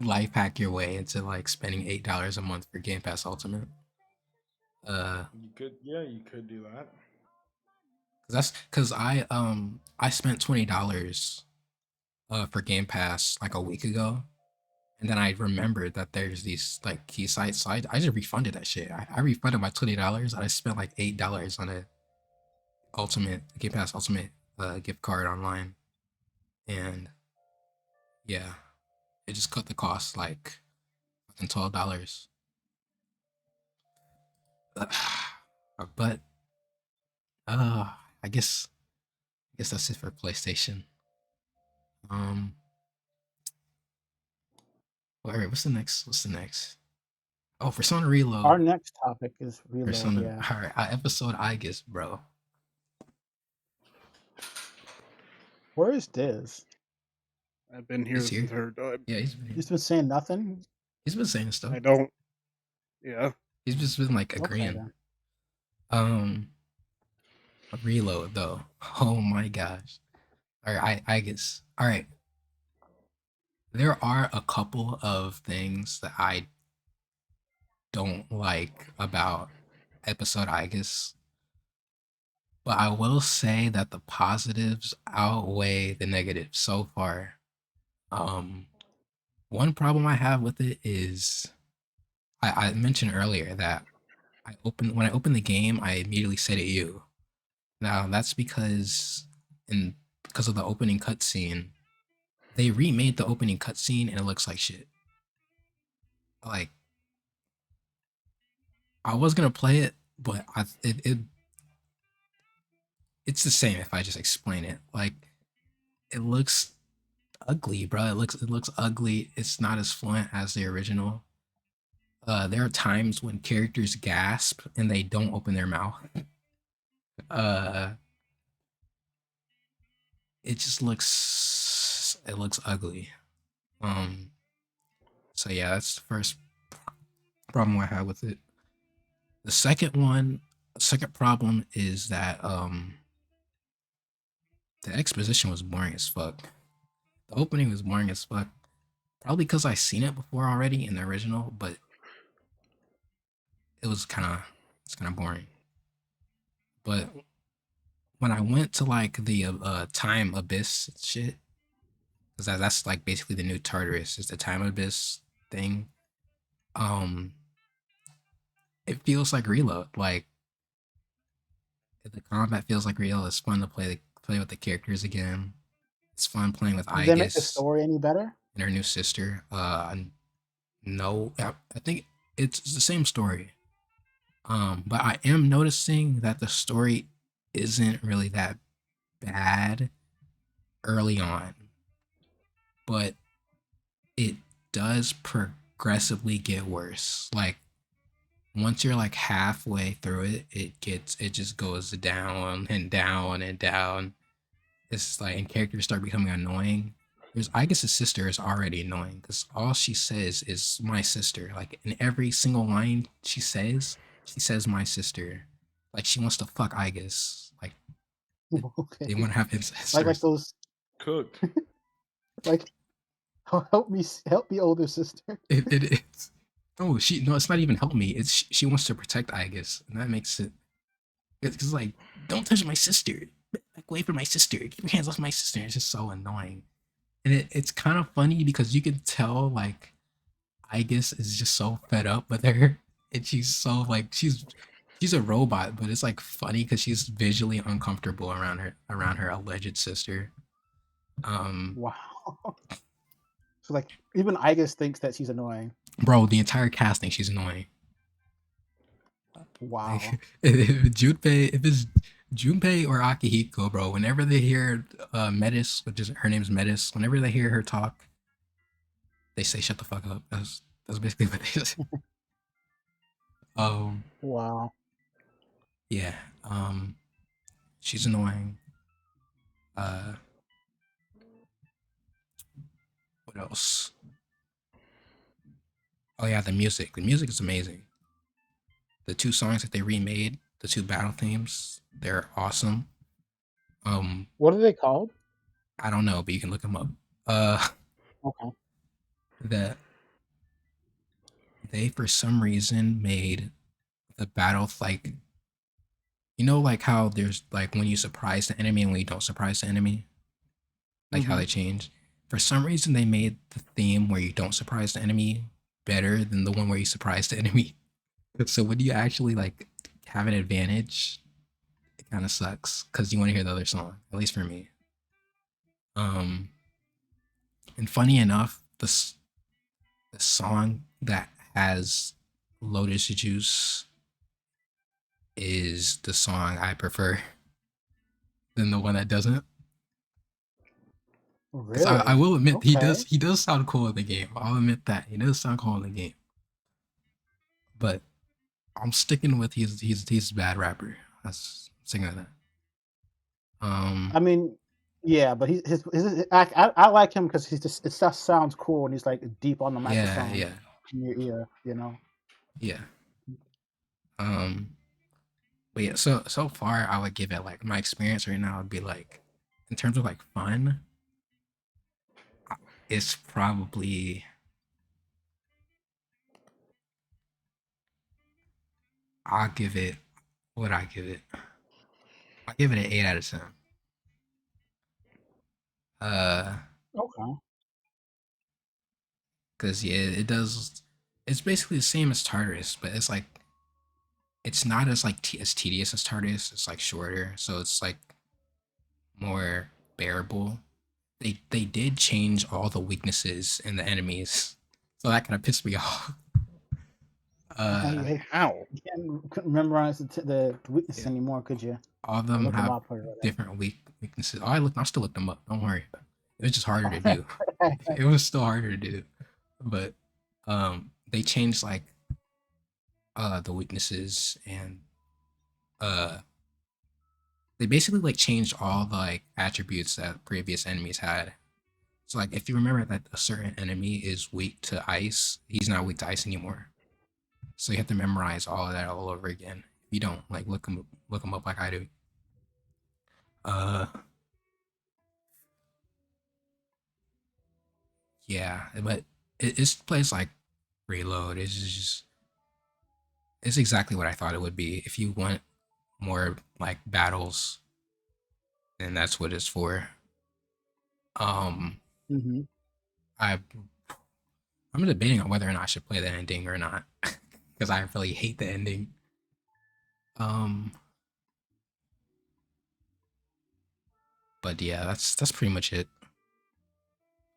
life hack your way into like spending $8 a month for Game Pass Ultimate. You could. Yeah, you could do that. That's because I spent $20 for Game Pass like a week ago, and then I remembered that there's these like key sites, so I just refunded that shit. I refunded my $20. I spent like $8 on a Ultimate Game Pass Ultimate gift card online, and yeah, it just cut the cost like fucking $12. But uh, I guess that's it for PlayStation. Um, all right, what's the next? What's the next? Oh, Persona Our Reload. next topic is Reload. Persona. Yeah, All right, episode I guess, bro. where is Diz? I've been He's here here. since her time. Yeah, he's been here. He's been saying nothing. He's been saying stuff. I don't. Yeah. He's just been like Okay agreeing. then. Um, Reload though. Oh my gosh. All right, I guess. All right, there are a couple of things that I don't like about episode I guess, but I will say that the positives outweigh the negatives so far. Um, one problem I have with it is I mentioned earlier that when I open the game, I immediately say to you. Now that's because of the opening cutscene, they remade the opening cutscene and it looks like shit. Like I was gonna play it, but it's the same if I just explain it. Like it looks ugly, bro. It looks ugly. It's not as fluent as the original. There are times when characters gasp and they don't open their mouth. Uh, it looks ugly. Um, so yeah, that's the problem I had with it. The second problem is that the exposition was boring as fuck. The opening was boring as fuck. Probably because I seen it before already in the original, but it's kind of boring. But when I went to like the time abyss shit, because that's like basically the new Tartarus, is the time abyss thing. It feels like Reload. Like the combat feels like Reload. It's fun to play with the characters again. It's fun playing with Did they make the Aegis story any better? and her new sister. No, I think it's the same story. But I am noticing that the story isn't really that bad early on, but it does progressively get worse. Like once you're like halfway through it, it just goes down and down and down. It's like, and characters start becoming annoying. I guess his sister is already annoying because all she says is my sister. Like in every single line she says my sister. Like she wants to fuck Igus. Like they Okay. want to have Like incest. those Cooked. like help me older sister. It is. No, it's not even help me. It's she wants to protect Igus, and that makes it. It's like, don't touch my sister. Back away from my sister. Keep your hands off my sister. It's just so annoying, and it's kind of funny because you can tell like Igus is just so fed up with her, and she's so like she's a robot, but it's like funny because she's visually uncomfortable around her alleged sister. Wow. So like even Igus thinks that she's annoying. Bro, the entire cast thinks she's annoying. Wow. If it's Junpei or Akihiko, bro, whenever they hear Metis, which is her name's Metis, whenever they hear her talk, they say shut the fuck up. That's basically what they say. Wow. Yeah. She's annoying. What else? Oh yeah, the music. The music is amazing. The 2 songs that they remade, the 2 battle themes, they're awesome. What are they called? I don't know, but you can look them up. Okay. That they for some reason made the battle like, you know, like how there's like when you surprise the enemy and when you don't surprise the enemy, like how they change. For some reason, they made the theme where you don't surprise the enemy better than the one where you surprise the enemy. So when you actually like have an advantage, it kind of sucks because you want to hear the other song. At least for me. And funny enough, the song that has Lotus Juice is the song I prefer than the one that doesn't. Really? I will admit Okay. he does sound cool in the game. I'll admit that he does sound cool in the game. But I'm sticking with he's a bad rapper. I'm sticking with that. I mean, yeah, but I like him because it just sounds cool and he's like deep on the microphone yeah. in your ear, you know. Yeah. But yeah, so far I would give it like my experience right now would be like in terms of like fun, it's probably I'll give it what I give it. I'll give it an 8 out of 10. Okay. Because yeah, it does. It's basically the same as Tartarus, but it's like it's not as like as tedious as Tartarus. It's like shorter, so it's like more bearable. They did change all the weaknesses in the enemies, so that kind of pissed me off. How? You couldn't memorize the weaknesses Yeah. anymore, could you? All of them Look 'em have up or whatever. different weaknesses. I still looked them up. Don't worry. It was just harder to do. It was still harder to do, but they changed like the weaknesses and they basically like changed all the like attributes that previous enemies had. So like if you remember that a certain enemy is weak to ice, he's not weak to ice anymore. So you have to memorize all of that all over again. If you don't, like, look them up like I do. Uh, yeah, but it's plays like Reload. It's exactly what I thought it would be. If you want more like battles, then that's what it's for. Mm-hmm. I I'm debating on whether or not I should play the ending or not because I really hate the ending. Um, but yeah, that's pretty much it.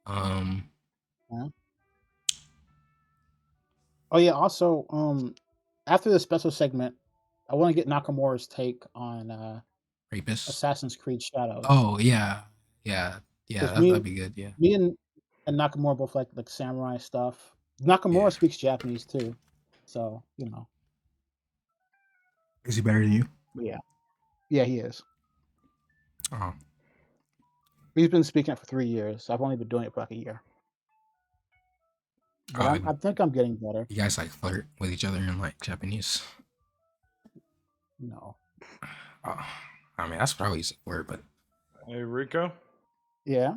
Um, Yeah. Oh yeah. Also, after the special segment, I want to get Nakamura's take on Rapist. Assassin's Creed Shadows. Oh yeah, yeah, yeah. Because That'd be good. Yeah. me and Nakamura both like samurai stuff. Nakamura Yeah. speaks Japanese too, so you know. Is he better than you? But yeah, he is. Oh, He's been speaking it for 3 years. I've only been doing it for like a year. But I think I'm getting better. you guys like flirt with each other in like Japanese? No. Oh, I mean that's probably a word, but Hey, Rico. Yeah.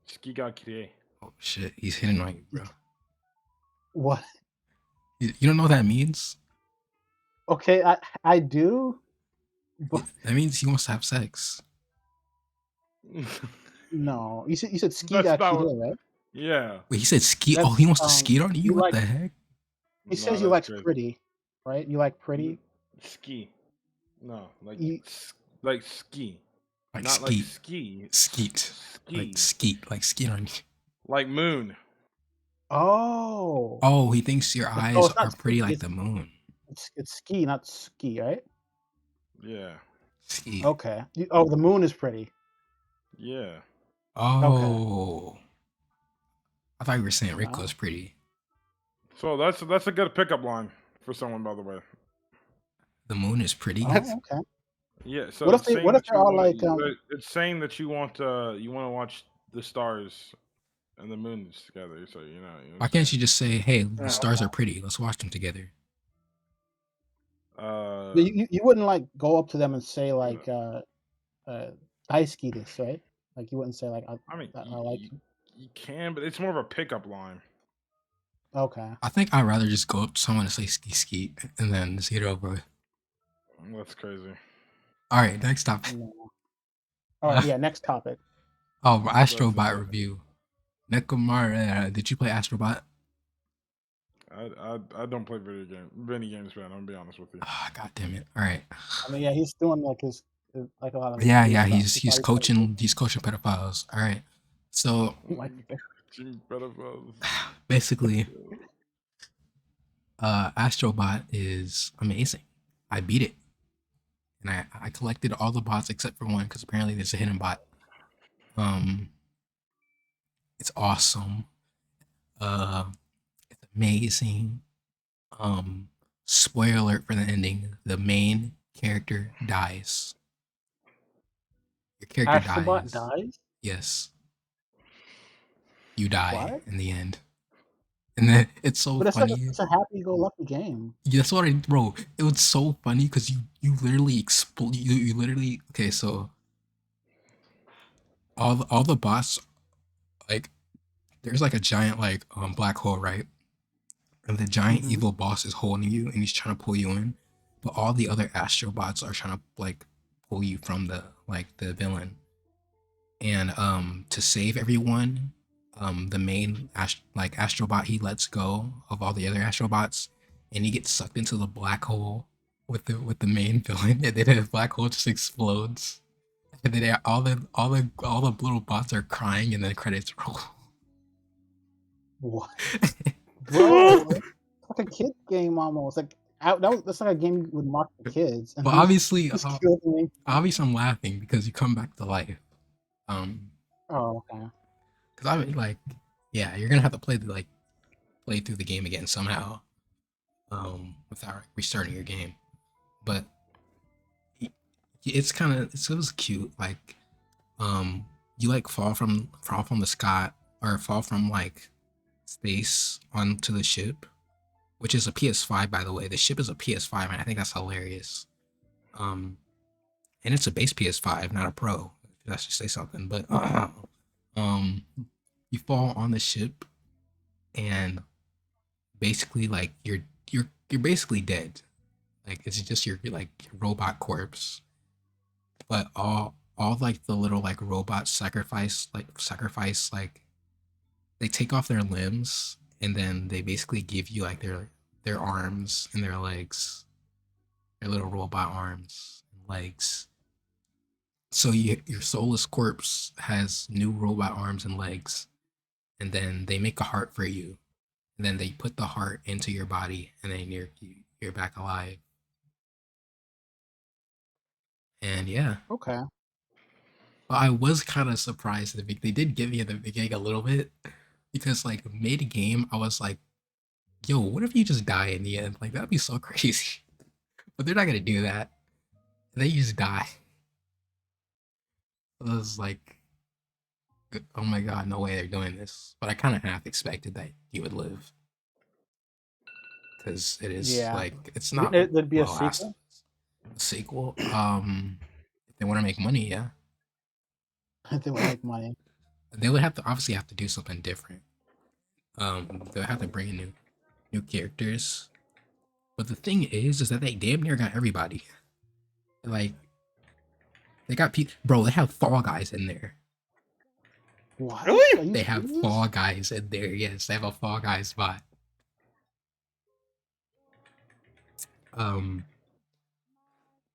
Ski ga kirei. oh shit, he's hitting on you, bro. What? You don't know what that means? Okay, I do. But That means he wants to have sex. no, you said ski That's ga not kire, what- right? Yeah. Wait, he said ski. Oh, That's, he wants to skeet on you. you What like- the heck? He says No, you that's like crazy. pretty, right? You like pretty. Ski. No, like You- like ski. Like Not skeet, like ski. skeet, Ski. like skeet on you. Like moon. Oh. Oh, he thinks your eyes it's not are pretty skeet, like it's- the moon. It's ski, not ski, right? Yeah. Ski. Okay. The moon is pretty. Yeah. Oh. I thought you were saying Rick Wow. was pretty. So that's a good pickup line for someone, by the way. The moon is pretty. Oh, okay. Yeah. So What if it's they- saying what if that they're you all want- like, it's saying that you want to watch the stars and the moon together. So you know. Why can't you just say, "Hey, the stars are pretty. Let's watch them together"? But you wouldn't like go up to them and say like daisuki desu, right? Like you wouldn't say like I mean, I like you can, but it's more of a pickup line. okay. I think I'd rather just go up to someone and say "ski ski" and then just get it over with. That's crazy. All right, next topic. No. All right, yeah, next topic. Oh, That's Astrobot okay. review. Nekomar, did you play Astrobot? I don't play video games, man. I'm gonna be honest with you. Ah, God damn it! All right. I mean, yeah, he's doing like his like a lot of Yeah, his yeah. stuff. He's probably coaching pedophiles. All right. So like Gee, pedophiles. basically, Astrobot is amazing. I beat it, and I collected all the bots except for one because apparently there's a hidden bot. It's awesome. It's amazing. Spoiler alert for the ending: the main character dies. Your character Astrobot dies. dies. Yes, you die What? in the end, and then it's so But funny. it's a happy-go-lucky game. That's what bro. It was so funny because you literally explode. You literally okay. So all the bots, like there's like a giant like black hole, right? And the giant Mhm. evil boss is holding you and he's trying to pull you in, but all the other astrobots are trying to like pull you from the villain. And to save everyone, the main astrobot, he lets go of all the other astrobots and he gets sucked into the black hole with the main villain, and then the black hole just explodes. And then all the little bots are crying and then the credits roll. What? Bro, it's like a kid game almost. Like that's like a game you would mark for kids. And But he's- obviously, he's killed me. I'm laughing because you come back to life. Oh, okay. Because I mean, like, yeah, you're gonna have to play through the game again somehow, without restarting your game. But it's kind of it was cute. Like, you like fall from the sky or fall from like space onto the ship, which is a PS5, by the way. The ship is a PS5, and I think that's hilarious. And it's a base PS5, not a Pro. If I should say something, but you fall on the ship, and basically, like you're basically dead. Like it's just your like robot corpse, but all like the little like robot sacrifice like they take off their limbs and then they basically give you like their arms and their legs, their little robot arms and legs. So your soulless corpse has new robot arms and legs, and then they make a heart for you, and then they put the heart into your body, and then you're back alive. And yeah, Okay. but I was kind of surprised that they did give me in the beginning a little bit because like mid game I was like, yo, what if you just die in the end? Like that'd be so crazy. But they're not gonna do that. They just die. I was like, oh my god, no way they're doing this. But I kind of half expected that he would live because it is Yeah. like it's You think not there'd be a Last sequel? a sequel. If they want to make money, yeah, They would make money. they would have to obviously have to do something different. They'll have to bring in new characters. But the thing is that they damn near got everybody. Like they got people, bro. They have Fall Guys in there. What? Really? Are you They have serious? Fall Guys in there. Yes, they have a Fall Guys bot. Um,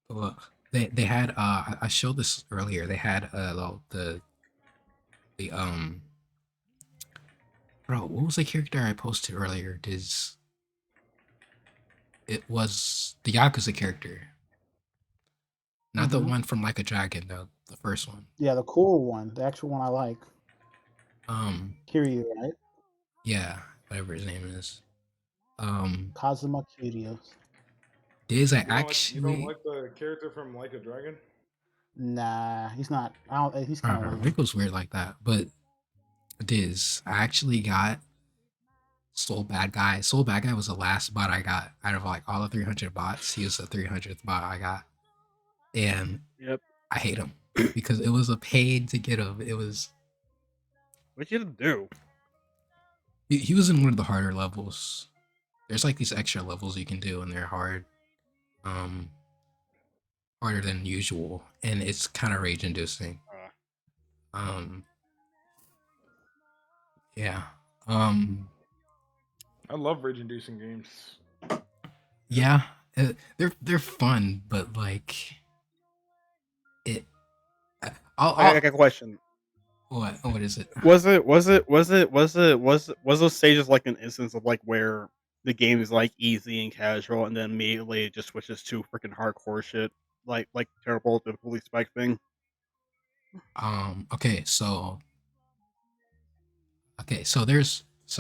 well, they had I showed this earlier. They had the bro. What was the character I posted earlier? It was the Yakuza character, not the Mhm. one from Like a Dragon though. The first one. Yeah, the cool one, the actual one I like. Kiryu, right? Yeah, whatever his name is. Kazuma Kiryu. Diz, I You don't actually like the character from Like a Dragon? Nah, he's not. I don't. He's I kind don't of know. lame. Rick was weird like that, but Diz, I actually got Soul Bad Guy. Soul Bad Guy was the last bot I got out of like all the 300 bots. He was the 300th bot I got, and Yep. I hate him because it was a pain to get him. It was What you do? he was in one of the harder levels. There's like these extra levels you can do, and they're hard, um, harder than usual, and it's kind of rage inducing. Um, yeah. I love rage-inducing games. Yeah, they're fun, but like it. I got a question. What is it? Was those stages like an instance of like where the game is like easy and casual, and then immediately it just switches to freaking hardcore shit, like terrible the police spike thing? Okay, so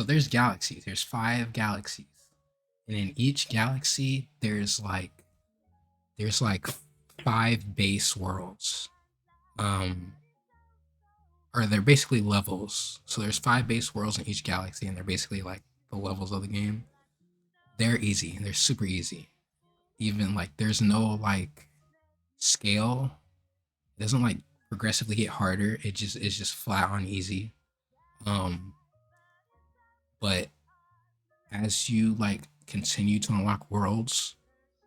there's galaxies. There's 5 galaxies, and in each galaxy there's like 5 base worlds. Or they're basically levels. So there's 5 base worlds in each galaxy, and they're basically like the levels of the game. They're easy. They're super easy. Even like there's no like scale. It doesn't like progressively get harder. It's just flat on easy. Um, but as you like continue to unlock worlds,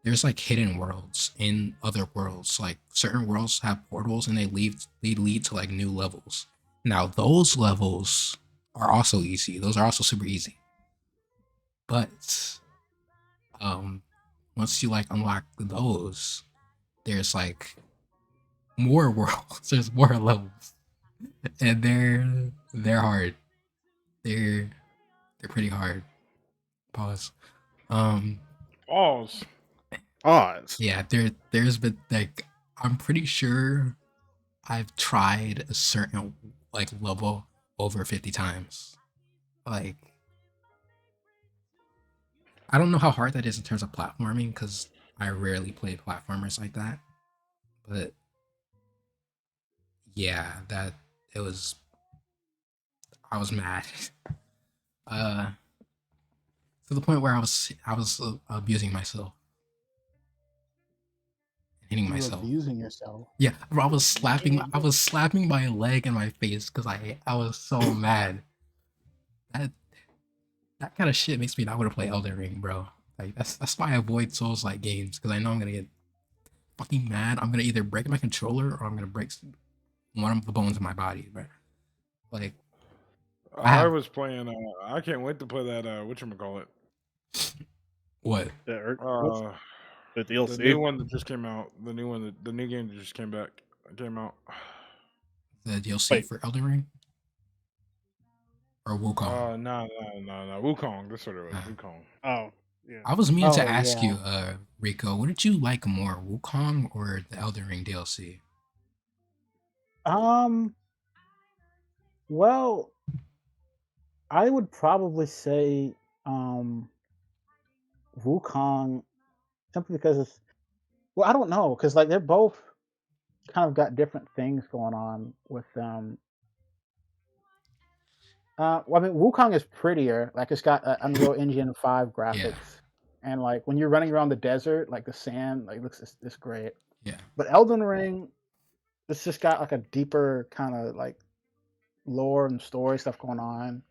there's like hidden worlds in other worlds. Like certain worlds have portals and they lead to like new levels. Now those levels are also easy. Those are also super easy. But once you like unlock those, there's like more worlds. There's more levels. And they're hard. They're pretty hard. Pause. Um Pause. Pause. yeah, there's been like I'm pretty sure I've tried a certain like level over 50 times. Like I don't know how hard that is in terms of platforming because I rarely play platformers like that. But yeah, that it was I was mad. Uh to the point where I was abusing myself, hitting You were myself. abusing yourself. Yeah, bro, I was slapping my leg in my face because I was so mad. That kind of shit makes me not want to play Elden Ring, bro. Like that's why I avoid Souls like games, because I know I'm gonna get fucking mad. I'm gonna either break my controller or I'm gonna break one of the bones in my body, bro. Like I I have was playing. I can't wait to play that. Whatchamacallit? what? What's Uh, the the new DLC? one that just came out. The new game that just came out. The DLC Wait. for Elden Ring or Wukong? No. Wukong. That's what it was. Uh, Wukong. Oh, yeah. I was meaning to Oh, ask yeah. you, Rico, what did you like more, Wukong or the Elden Ring DLC? Well, I would probably say Wukong, simply because it's, well, I don't know, because like they're both kind of got different things going on with them. Well, I mean, Wukong is prettier. Like it's got Unreal Engine 5 graphics, and like when you're running around the desert, like the sand, like looks it's great. Yeah. But Elden Ring, it's just got like a deeper kind of like lore and story stuff going on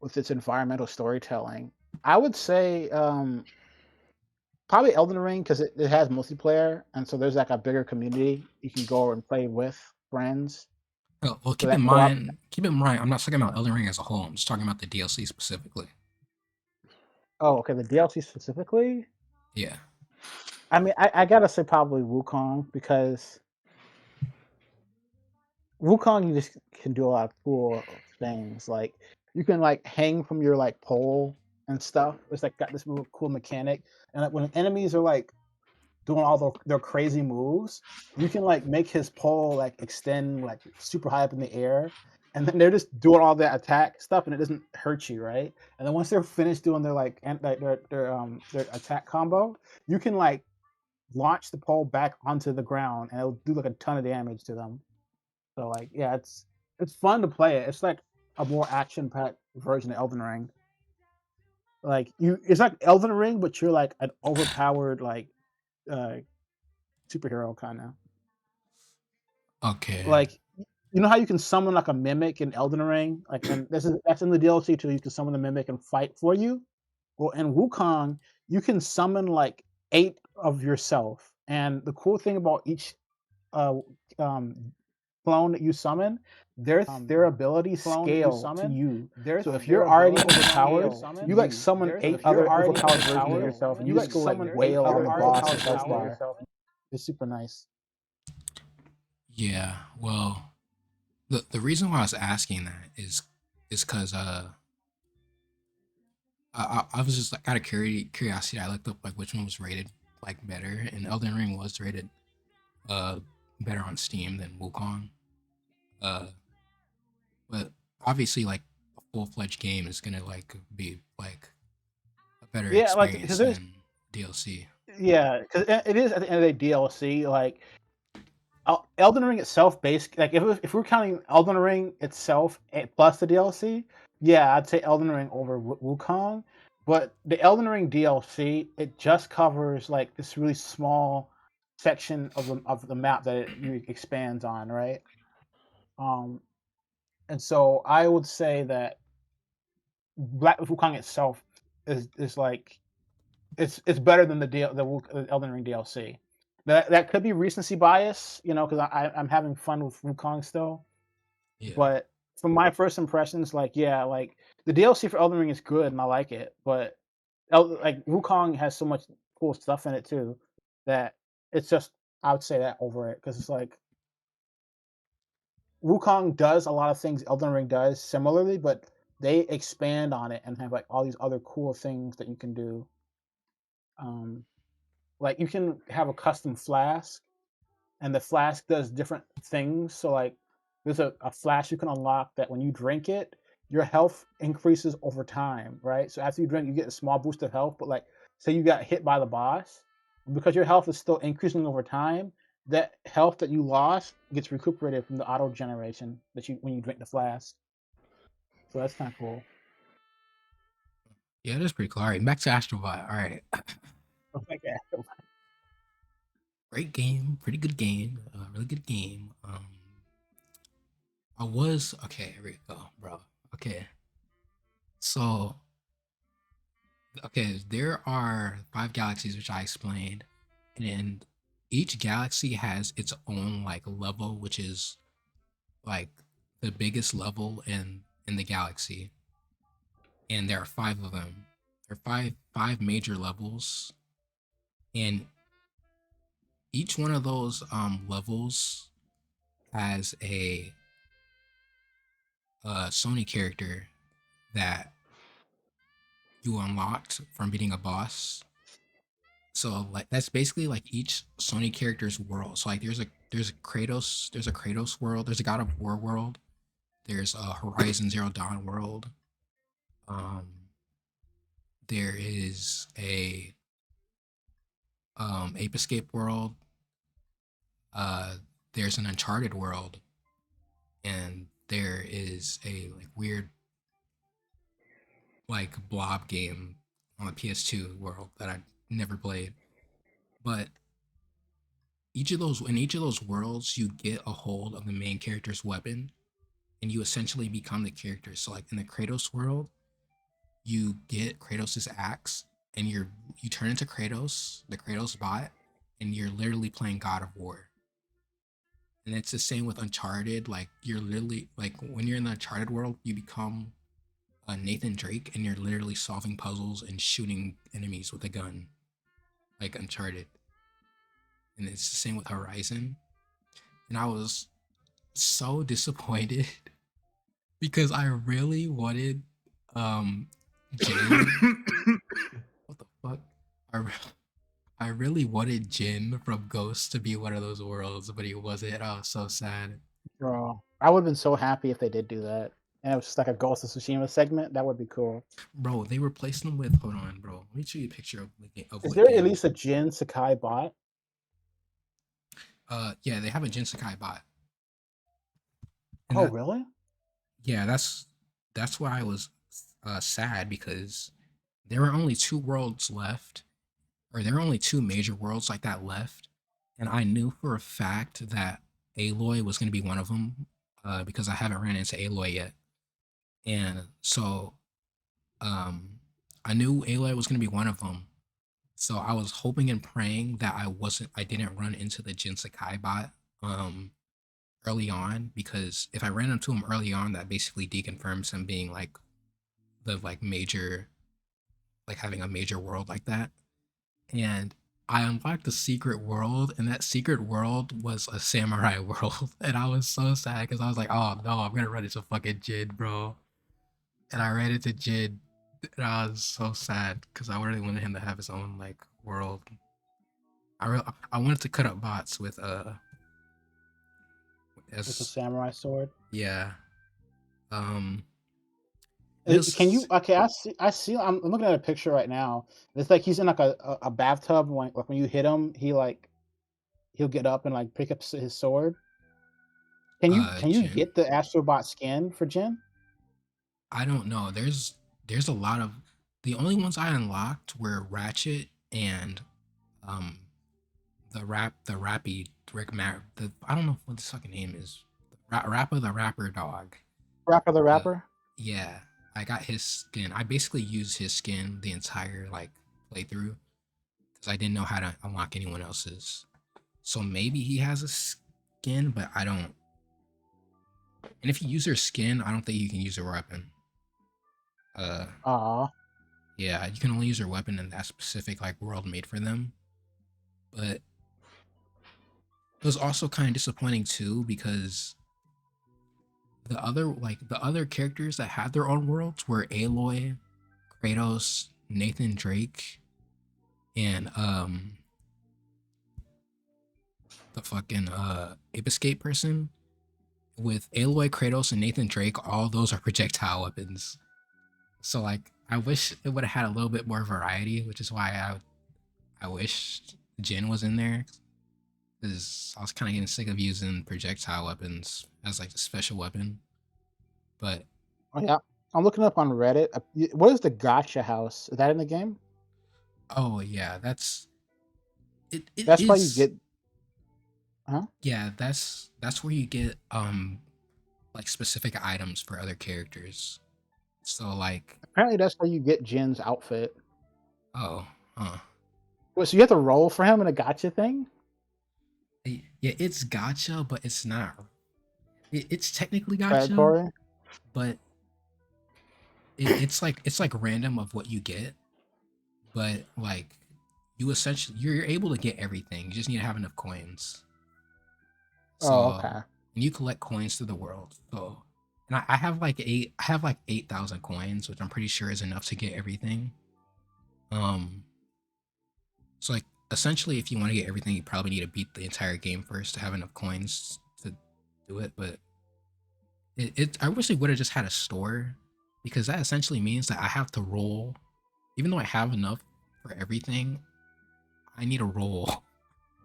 with its environmental storytelling. I would say probably Elden Ring, because it has multiplayer, and so there's like a bigger community you can go and play with friends. Well, So keep that in co-op. mind, I'm not talking about Elden Ring as a whole. I'm just talking about the DLC specifically. Oh, okay, the DLC specifically. Yeah. I mean, I gotta say probably Wukong, because Wukong you just can do a lot of cool things. Like you can like hang from your like pole and stuff. It's like got this real cool mechanic. And like when enemies are like doing all their crazy moves, you can like make his pole like extend like super high up in the air, and then they're just doing all that attack stuff, and it doesn't hurt you, right? And then once they're finished doing their like their attack combo, you can like launch the pole back onto the ground, and it'll do like a ton of damage to them. So like, yeah, it's fun to play it. It's like a more action packed version of Elden Ring. Like it's like Elden Ring, but you're like an overpowered like uh superhero kind of. Okay. Like you know how you can summon like a mimic in Elden Ring, like, and that's in the DLC too. You can summon the mimic and fight for you. Well, in Wukong, you can summon like 8 of yourself, and the cool thing about each uh um clone that you summon, their abilities scale to you. So if you're already overpowered, you like summon 8 other overpowered versions of yourself, and you just go like wail on the boss or Death Star. It's super nice. Yeah. Well, the reason why I was asking that is because I was just like out of curiosity. I looked up like which one was rated like better, and Elden Ring was rated better on Steam than Wukong. Uh, but obviously, like a full-fledged game is gonna like be like a better Yeah, like because experience there's than DLC. yeah, because it is at the end of the day DLC. Like Elden Ring itself, like if we're counting Elden Ring itself plus the DLC, yeah, I'd say Elden Ring over Wukong. But the Elden Ring DLC, it just covers like this really small section of the map that it expands on, right? And so I would say that Black Wukong itself is like it's better than the Elden Ring DLC. That could be recency bias, you know, because I'm having fun with Wukong still. Yeah. But from my first impressions, like yeah, like the DLC for Elden Ring is good and I like it, but like Wukong has so much cool stuff in it too that it's just I would say that over it, because it's like Wukong does a lot of things Elden Ring does similarly, but they expand on it and have like all these other cool things that you can do. Like you can have a custom flask, and the flask does different things. So like there's a flask you can unlock that when you drink it, your health increases over time, right? So after you drink, you get a small boost of health, but like say you got hit by the boss, because your health is still increasing over time, that health that you lost gets recuperated from the auto generation that you when you drink the flask. So that's kind of cool. Yeah, that's pretty cool. All right, back to Astrobot. All right, Oh my god. great game, pretty good game, really good game. I was okay. Here we go, bro. Okay, so okay, there are 5 galaxies which I explained, and each galaxy has its own like level, which is like the biggest level in the galaxy, and there are 5 of them. There are five major levels, and each one of those levels has a Sony character that you unlocked from beating a boss. So like that's basically like each Sony character's world. So like there's a Kratos world, there's a God of War world, there's a Horizon Zero Dawn world. Um there is a Ape Escape world. Uh there's an Uncharted world, and there is a like weird like blob game on the PS2 world that I never played. But each of those worlds you get a hold of the main character's weapon, and you essentially become the character. So like in the Kratos world, you get Kratos's axe, and you turn into Kratos, the Kratos bot, and you're literally playing God of War. And it's the same with Uncharted. Like you're literally like when you're in the Uncharted world, you become Nathan Drake, and you're literally solving puzzles and shooting enemies with a gun, like Uncharted. And it's the same with Horizon. And I was so disappointed because I really wanted Jin. What the fuck? I really wanted Jin from Ghost to be one of those worlds, but he wasn't. I was so sad. Bro, I would have been so happy if they did do that. And it was just like a Ghost of Tsushima segment. That would be cool. Bro, they replaced them with hold on, bro. Let me show you a picture of Is what there at game. least a Jin Sakai bot? Yeah, they have a Jin Sakai bot. And Oh, that, really? yeah, that's why I was sad, because there were only 2 worlds left, or there were only 2 major worlds like that left, and I knew for a fact that Aloy was going to be one of them, because I haven't ran into Aloy yet, and so I knew Aloy was going to be one of them. So I was hoping and praying that I didn't run into the Jin Sakai bot early on, because if I ran into him early on, that basically deconfirms him being like the like major, like having a major world like that. And I unlocked the secret world, and that secret world was a samurai world, and I was so sad because I was like, oh no, I'm gonna run into fucking Jin, bro. And I ran into Jin, and I was so sad because I really wanted him to have his own like world. I wanted to cut up bots with With the as samurai sword. yeah. Um Can you? this Okay, I see. I'm looking at a picture right now. It's like he's in like a bathtub. When like when you hit him, he'll get up and like pick up his sword. Can you Jin. get the Astrobot skin for Jin? I don't know. There's a lot of the only ones I unlocked were Ratchet and um the Rappy Rick the I don't know what the fucking name is. Rapper the Rapper Dog. Rapper the Uh, Rapper. yeah, I got his skin. I basically used his skin the entire like playthrough because I didn't know how to unlock anyone else's. So maybe he has a skin, but I don't. And if you use their skin, I don't think you can use their weapon. Aw, Yeah, you can only use their weapon in that specific like world made for them. But it was also kind of disappointing too, because the other characters that had their own worlds were Aloy, Kratos, Nathan Drake, and the fucking Ape Escape person. With Aloy, Kratos, and Nathan Drake, all those are projectile weapons. So like I wish it would have had a little bit more variety, which is why I wish Jin was in there, because I was kind of getting sick of using projectile weapons as like a special weapon. But oh yeah. I'm looking up on Reddit. What is the Gotcha House? Is that in the game? Oh yeah, that's it. It That's why you is. get. Huh? Yeah, that's where you get like specific items for other characters. So like, Apparently, that's how you get Jin's outfit. oh, huh. Wait, so you have to roll for him in a Gotcha thing? Yeah, it's gotcha, but it's not. It's technically gotcha, Predatory? but it's like random of what you get. But like, you essentially you're able to get everything. You just need to have enough coins. Oh, So, okay. and you collect coins through the world. So, and I have like I have like 8,000 coins, which I'm pretty sure is enough to get everything. Um, so like essentially, if you want to get everything, you probably need to beat the entire game first to have enough coins to do it. But I wish they would have just had a store, because that essentially means that I have to roll, even though I have enough for everything. I need to roll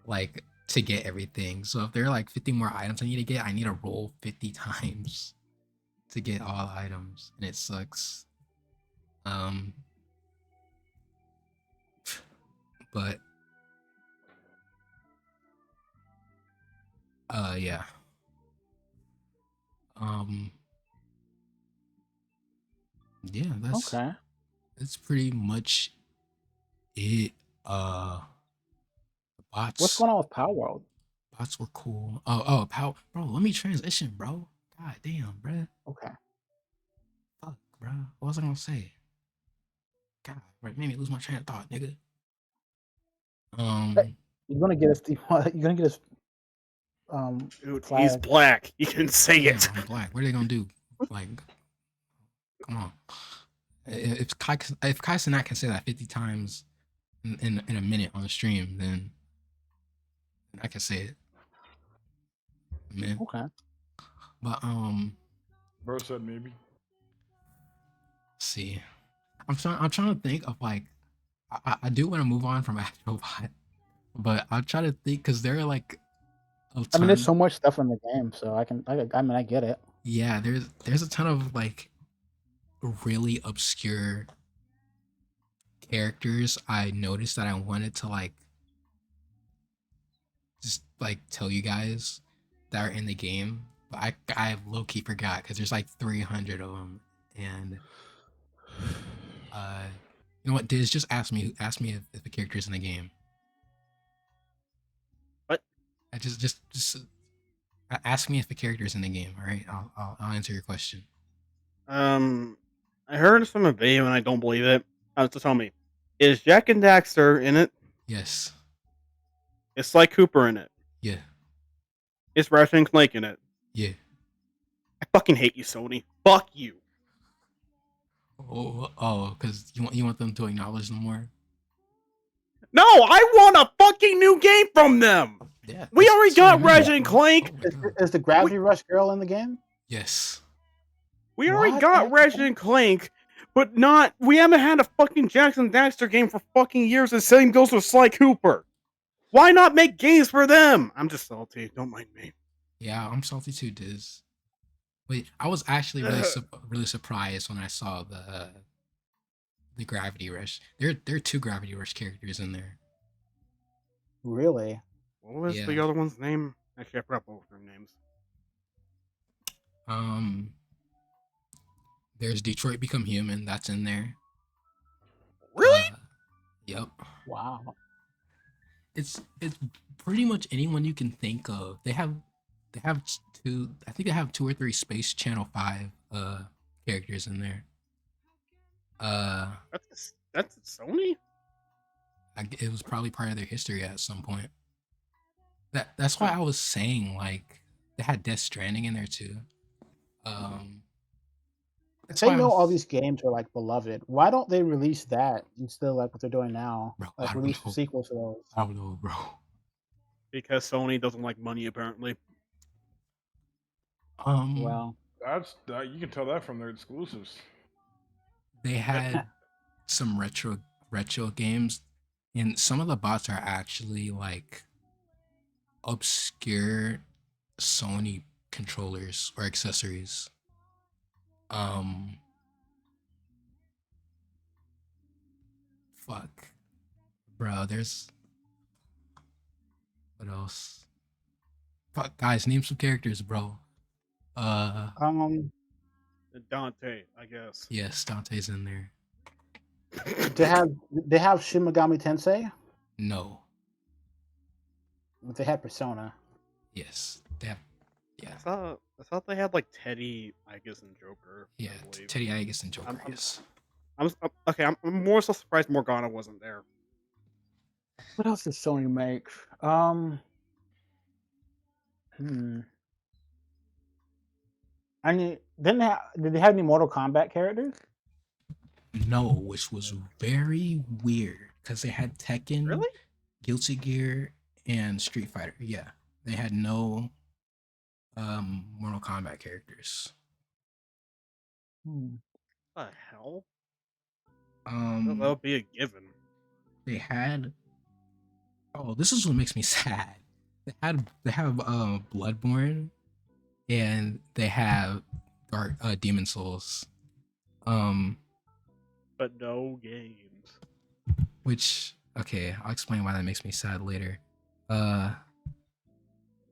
like to get everything. So if there are like 50 more items I need to get, I need to roll 50 times to get all items, and it sucks. Um, but yeah. Um, yeah, Okay. that's pretty much it. The What's bots going on with Power World? bots were cool. Oh, pow, bro. Let me transition, bro. God damn, bro. Okay. Fuck, bro. What was I gonna say? God, right, made me lose my train of thought, nigga. Hey, you're gonna get us. You're gonna get us. Dude, he's Flag. black. You can say Yeah, it. I'm black. What are they gonna do? Like, come on. If Kai Cenat can say that 50 times in a minute on the stream, then I can say it, man. Okay. But Bro said maybe. see, I'm trying to think of like, I do want to move on from Astrobot, but I'm trying to think because there are like a I mean, there's ton. so much stuff in the game, so I mean, I get it. Yeah, there's a ton of like really obscure characters I noticed that I wanted to like just like tell you guys that are in the game, but I low key forgot because there's like 300 of them, and uh, you know what? Diz, just ask me if the character's in the game. What? I just ask me if the character's in the game. All right, I'll answer your question. I heard some of video and I don't believe it. So tell me, is Jack and Daxter in it? Yes. Is Sly Cooper in it? Yeah. Is Ratchet and Clank in it? Yeah. I fucking hate you, Sony. Fuck you. Oh, because you want them to acknowledge them more. No, I want a fucking new game from them. Yeah. We already that's what I got mean. Ratchet and Clank. Oh my God. Is the Gravity Rush girl in the game? Yes. We already What? got Ratchet and Clank, but not. We haven't had a fucking Jackson Daxter game for fucking years. The same goes with Sly Cooper. Why not make games for them? I'm just salty. Don't mind me. Yeah, I'm salty too, Diz. Wait, I was actually really surprised when I saw the Gravity Rush. There are 2 Gravity Rush characters in there. Really? What was Yeah. the other one's name? Actually, I forgot both their names. There's Detroit Become Human. That's in there. Really? Yep. Wow. It's pretty much anyone you can think of. They have 2. I think they have 2 or 3 Space Channel 5 characters in there. That's Sony. It was probably part of their history at some point. That's why I was saying like they had Death Stranding in there too. If they know all these games are like beloved, why don't they release that instead of like what they're doing now? Bro, Like I don't release know. sequels to those. I don't know, bro. Because Sony doesn't like money, apparently. Well, That's you can tell that from their exclusives. They had some retro games, and some of the bots are actually like obscure Sony controllers or accessories. Fuck, bro. There's what else? Fuck, guys, name some characters, bro. Um, Dante, I guess. Yes, Dante's in there. they have Shin Megami Tensei, No. but they had Persona. Yes, they have. Yeah, I thought they had like Teddy, I guess, and Joker. yeah. I believe. Teddy Agus and Joker. I'm- Yes. Okay. I'm more so surprised Morgana wasn't there. What else did Sony make? I mean, did they have any Mortal Kombat characters? No, which was very weird because they had Tekken, Really? Guilty Gear, and Street Fighter. Yeah, they had no Mortal Kombat characters. Hmm. What the hell? That would be a given. They had. Oh, this is what makes me sad. They have Bloodborne, and they have Demon Souls. But no games. Which, okay, I'll explain why that makes me sad later. Do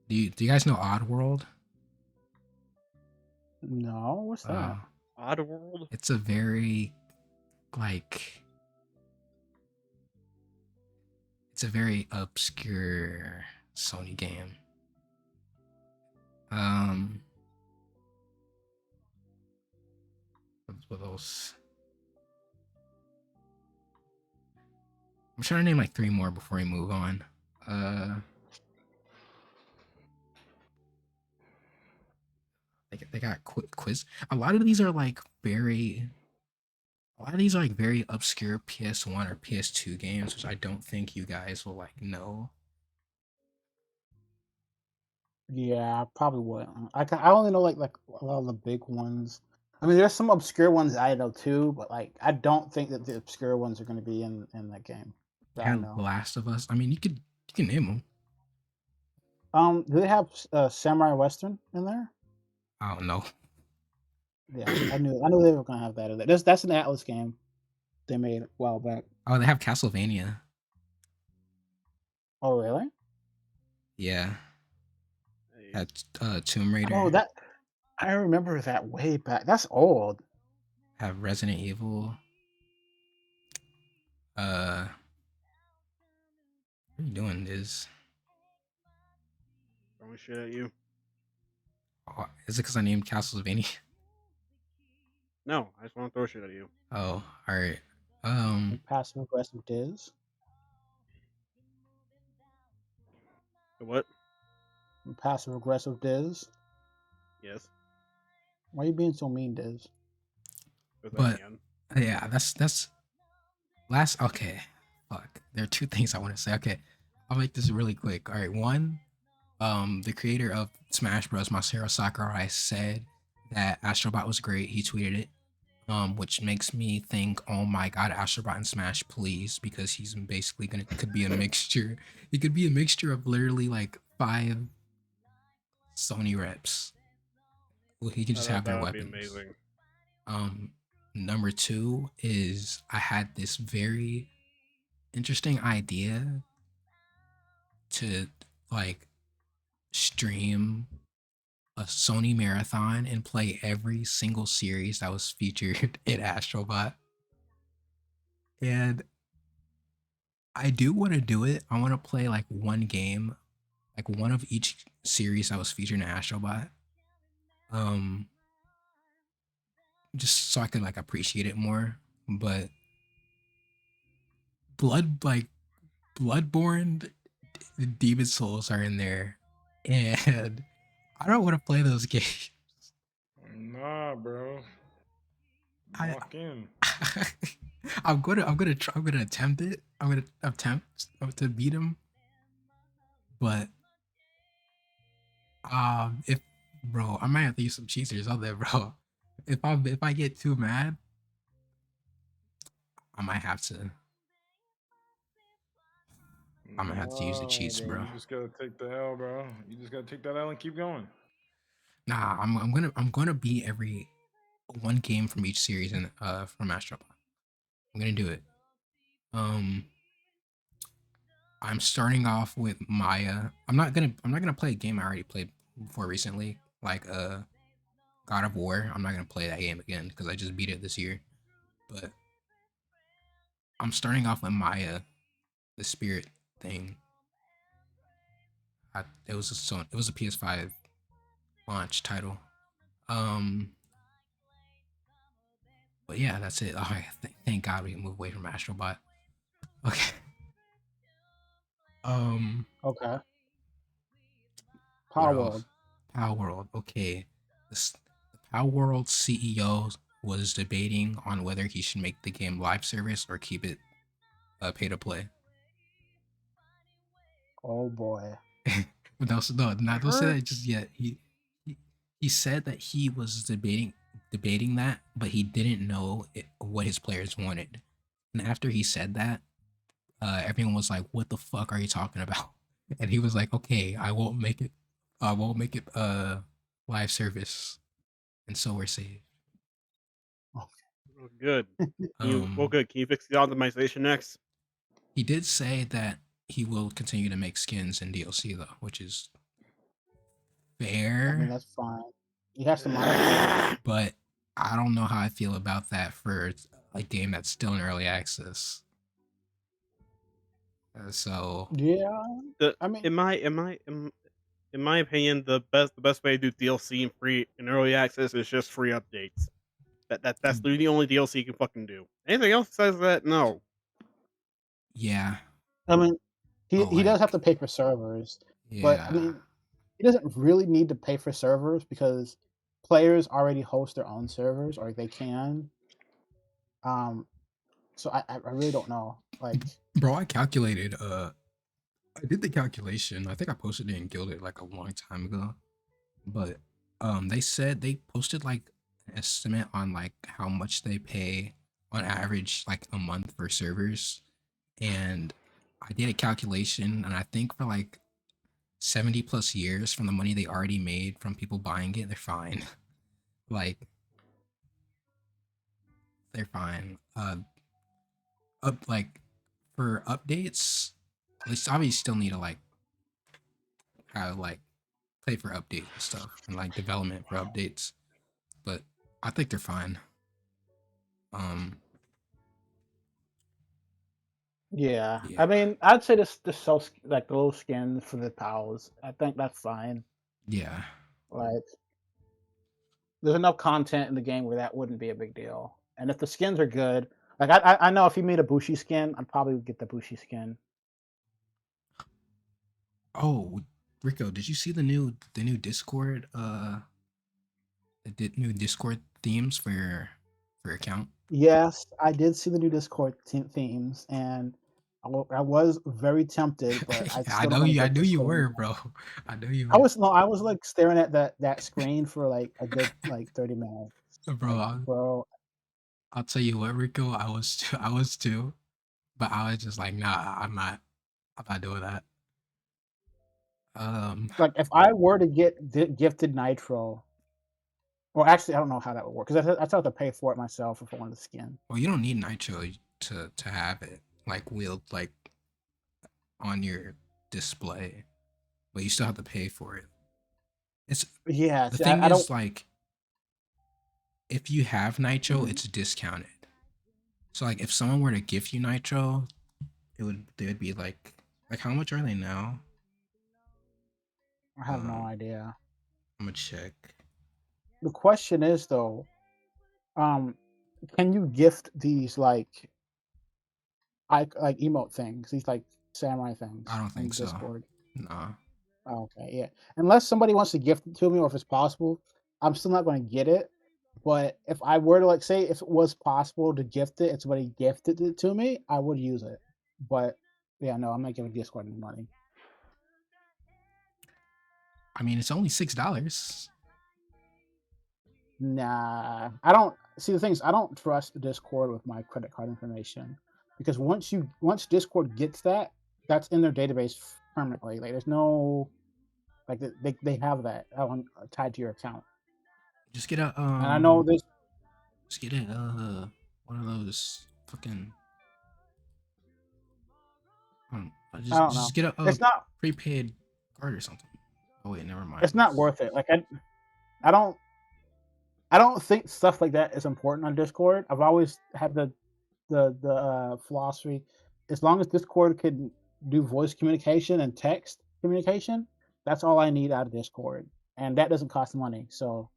you guys know Oddworld? No, what's that? Oddworld? It's a very like it's a very obscure Sony game. What else? I'm trying to name like 3 more before we move on. They got quiz. A lot of these are like very obscure PS1 or PS2 games, which I don't think you guys will like know. Yeah, I probably wouldn't. I only know like a lot of the big ones. I mean, there's some obscure ones I know too, but like I don't think that the obscure ones are going to be in that game. They that I had know. The Last of Us. I mean, you can name them. Do they have Samurai Western in there? I don't know. Yeah, I knew they were gonna have that in there. That's an Atlas game they made a while back. Oh, they have Castlevania. Oh, really? Yeah. Had Tomb Raider. Oh, that I remember that way back. That's old. Have Resident Evil. What are you doing, Liz? Throwing shit at you. Oh, is it because I named Castlevania? No, I just want to throw shit at you. Oh, all right. Passive aggressive Diz. The what? Passive aggressive Diz. Yes. Why are you being so mean, Diz? But yeah, that's last. Okay, fuck. There are 2 things I want to say. Okay, I'll make this really quick. All right, one, the creator of Smash Bros, Masahiro Sakurai, said that Astrobot was great. He tweeted it, which makes me think, oh my god, Astrobot and Smash, please, because he's basically could be a mixture. He could be a mixture of literally like 5 Sony reps. Well, he can just have their that would weapons. be amazing. Number 2 is I had this very interesting idea to like stream a Sony marathon and play every single series that was featured in Astrobot. And I do want to do it. I want to play like one game, like one of each series that was featured in Astrobot. Just so I can like appreciate it more. But Bloodborne, Demon Souls are in there, and I don't want to play those games. Nah, bro. Lock in. I'm gonna attempt it. I'm gonna attempt to beat him, but if bro, I might have to use some cheaters on there, bro. If I get too mad, I might have to. I'm gonna have to use the cheats, bro. You just gotta take the L, bro. You just gotta take that L and keep going. Nah, I'm gonna beat every one game from each series from Astrobot. I'm gonna do it. Um, I'm starting off with Maya. I'm not gonna play a game I already played before recently, like God of War. I'm not gonna play that game again because I just beat it this year. But I'm starting off with Maya, the spirit thing. It was a PS5 launch title. Um, but yeah, that's it. Oh, thank God we can move away from Astrobot. Okay. Um, Okay. what Power else? World. Power World. Okay. The Power World CEO was debating on whether he should make the game live service or keep it pay to play. Oh boy. No, not don't say Heard that just yet. He, he said that he was debating that, but he didn't know what his players wanted. And after he said that, everyone was like, "What the fuck are you talking about?" And he was like, "Okay, I won't make it. I won't make it live service." And so we're saved. oh, good. Um, Good. Can you fix the optimization next? he did say that he will continue to make skins and DLC though, which is I mean, fair, that's fine. He has to monetize it. but I don't know how I feel about that for a game that's still in early access. So Yeah. The I mean, in my opinion, the best way to do DLC and free and early access is just free updates. That's literally the only DLC you can fucking do. Anything else besides that, no. yeah, I mean, but he does have like to pay for servers, but I yeah, mean, he doesn't really need to pay for servers because players already host their own servers, or they can. Um, so I really don't know. Like, bro, I calculated. I did the calculation. I think I posted it in Gilded like a long time ago. But they said they posted like an estimate on like how much they pay on average like a month for servers. And I did a calculation and I think for like 70 plus years from the money they already made from people buying it, they're fine. Like they're fine. Up like for updates, they obviously still need to like have like pay for updates and stuff and like development for updates. But I think they're fine. Um yeah, yeah. I mean, I'd say the like the little skins for the pals. I think that's fine. Yeah. Like, there's enough content in the game where that wouldn't be a big deal. And if the skins are good, like I know if you made a Bushi skin, I'd probably get the Bushi skin. Oh, Rico, did you see the new Discord new Discord themes for your account? Yes, I did see the new Discord themes, and I was very tempted, but I I still don't know want to you I get knew the you Sony. were, bro. I know you I were. was no, I was like staring at that screen for like a good like 30 minutes. Bro, Like, bro, I'll tell you what, Rico, I was too, but I was just like, nah, I'm not doing that. Um, like if I were to get gifted Nitro, or actually I don't know how that would work because I still have to pay for it myself if I wanted the skin. well, you don't need Nitro to have it like wheeled like on your display, but you still have to pay for it. It's Yeah, the see, thing I don't. is like if you have Nitro, Mhm. it's discounted. So like if someone were to gift you Nitro, they would be like how much are they now? I have no Um, idea. I'm gonna check. The question is though, um, can you gift these like emote things, these like samurai I things don't in think so. Discord? Nah. Oh, okay, yeah. Unless somebody wants to gift it to me, or if it's possible, I'm still not going to get it. But if I were to like say if it was possible to gift it, and somebody gifted it to me, I would use it. But yeah, no, I'm not giving Discord any money. I mean, it's only $6. Nah, I don't see the things. I don't trust Discord with my credit card information because once Discord gets that, that's in their database permanently. Like there's no like they have that tied to your account. Just get a And I know this. just get a one of those fucking I don't know. Just get a It's not. prepaid card or something. Oh wait, never mind. It's not worth it. Like I don't. I don't think stuff like that is important on Discord. I've always had the philosophy, as long as Discord can do voice communication and text communication, that's all I need out of Discord, and that doesn't cost money. So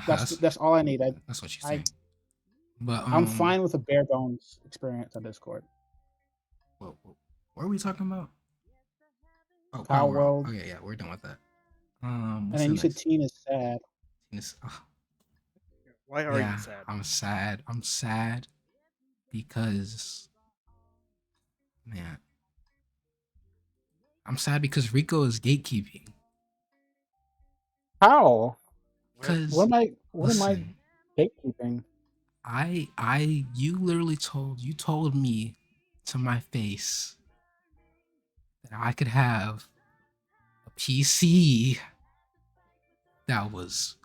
that's all I need. That's what you I think. But I'm fine with a bare bones experience on Discord. what are we talking about? Oh, Power World. Oh yeah, we're done with that. And What's then the you said next? Teen is sad. Why are Yeah, you sad? I'm sad. I'm sad because, man, I'm sad because Rico is gatekeeping. How? Because What am I listen, gatekeeping? you literally told me to my face that I could have a PC that was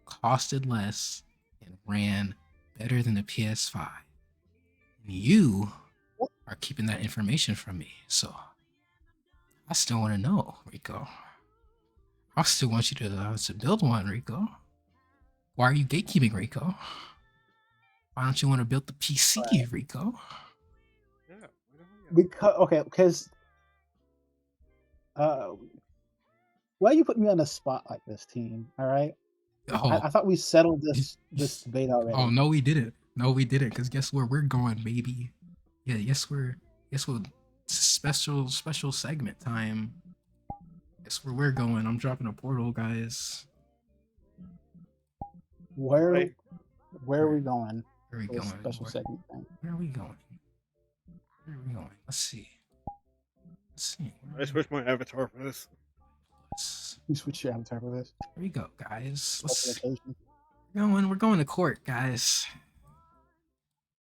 costed less and ran better than the PS5. And you are keeping that information from me. So I still want to know, Rico. I still want you to build one, Rico. Why are you gatekeeping, Rico? Why don't you want to build the PC, Rico? Yeah. Because why you put me on the spot like this, team? All right. I thought we settled this debate already. Oh no, we didn't. No, we didn't. Because guess where we're going, baby? Yeah, guess we're special segment time. Guess where we're going? I'm dropping a portal, guys. Where are we going? Where are we going? Special segment thing. Where are we going? Where are we going? Let's see. I switched my avatar for this. You switch your avatar for this. Here we go, guys. Special occasion. We're going to court, guys.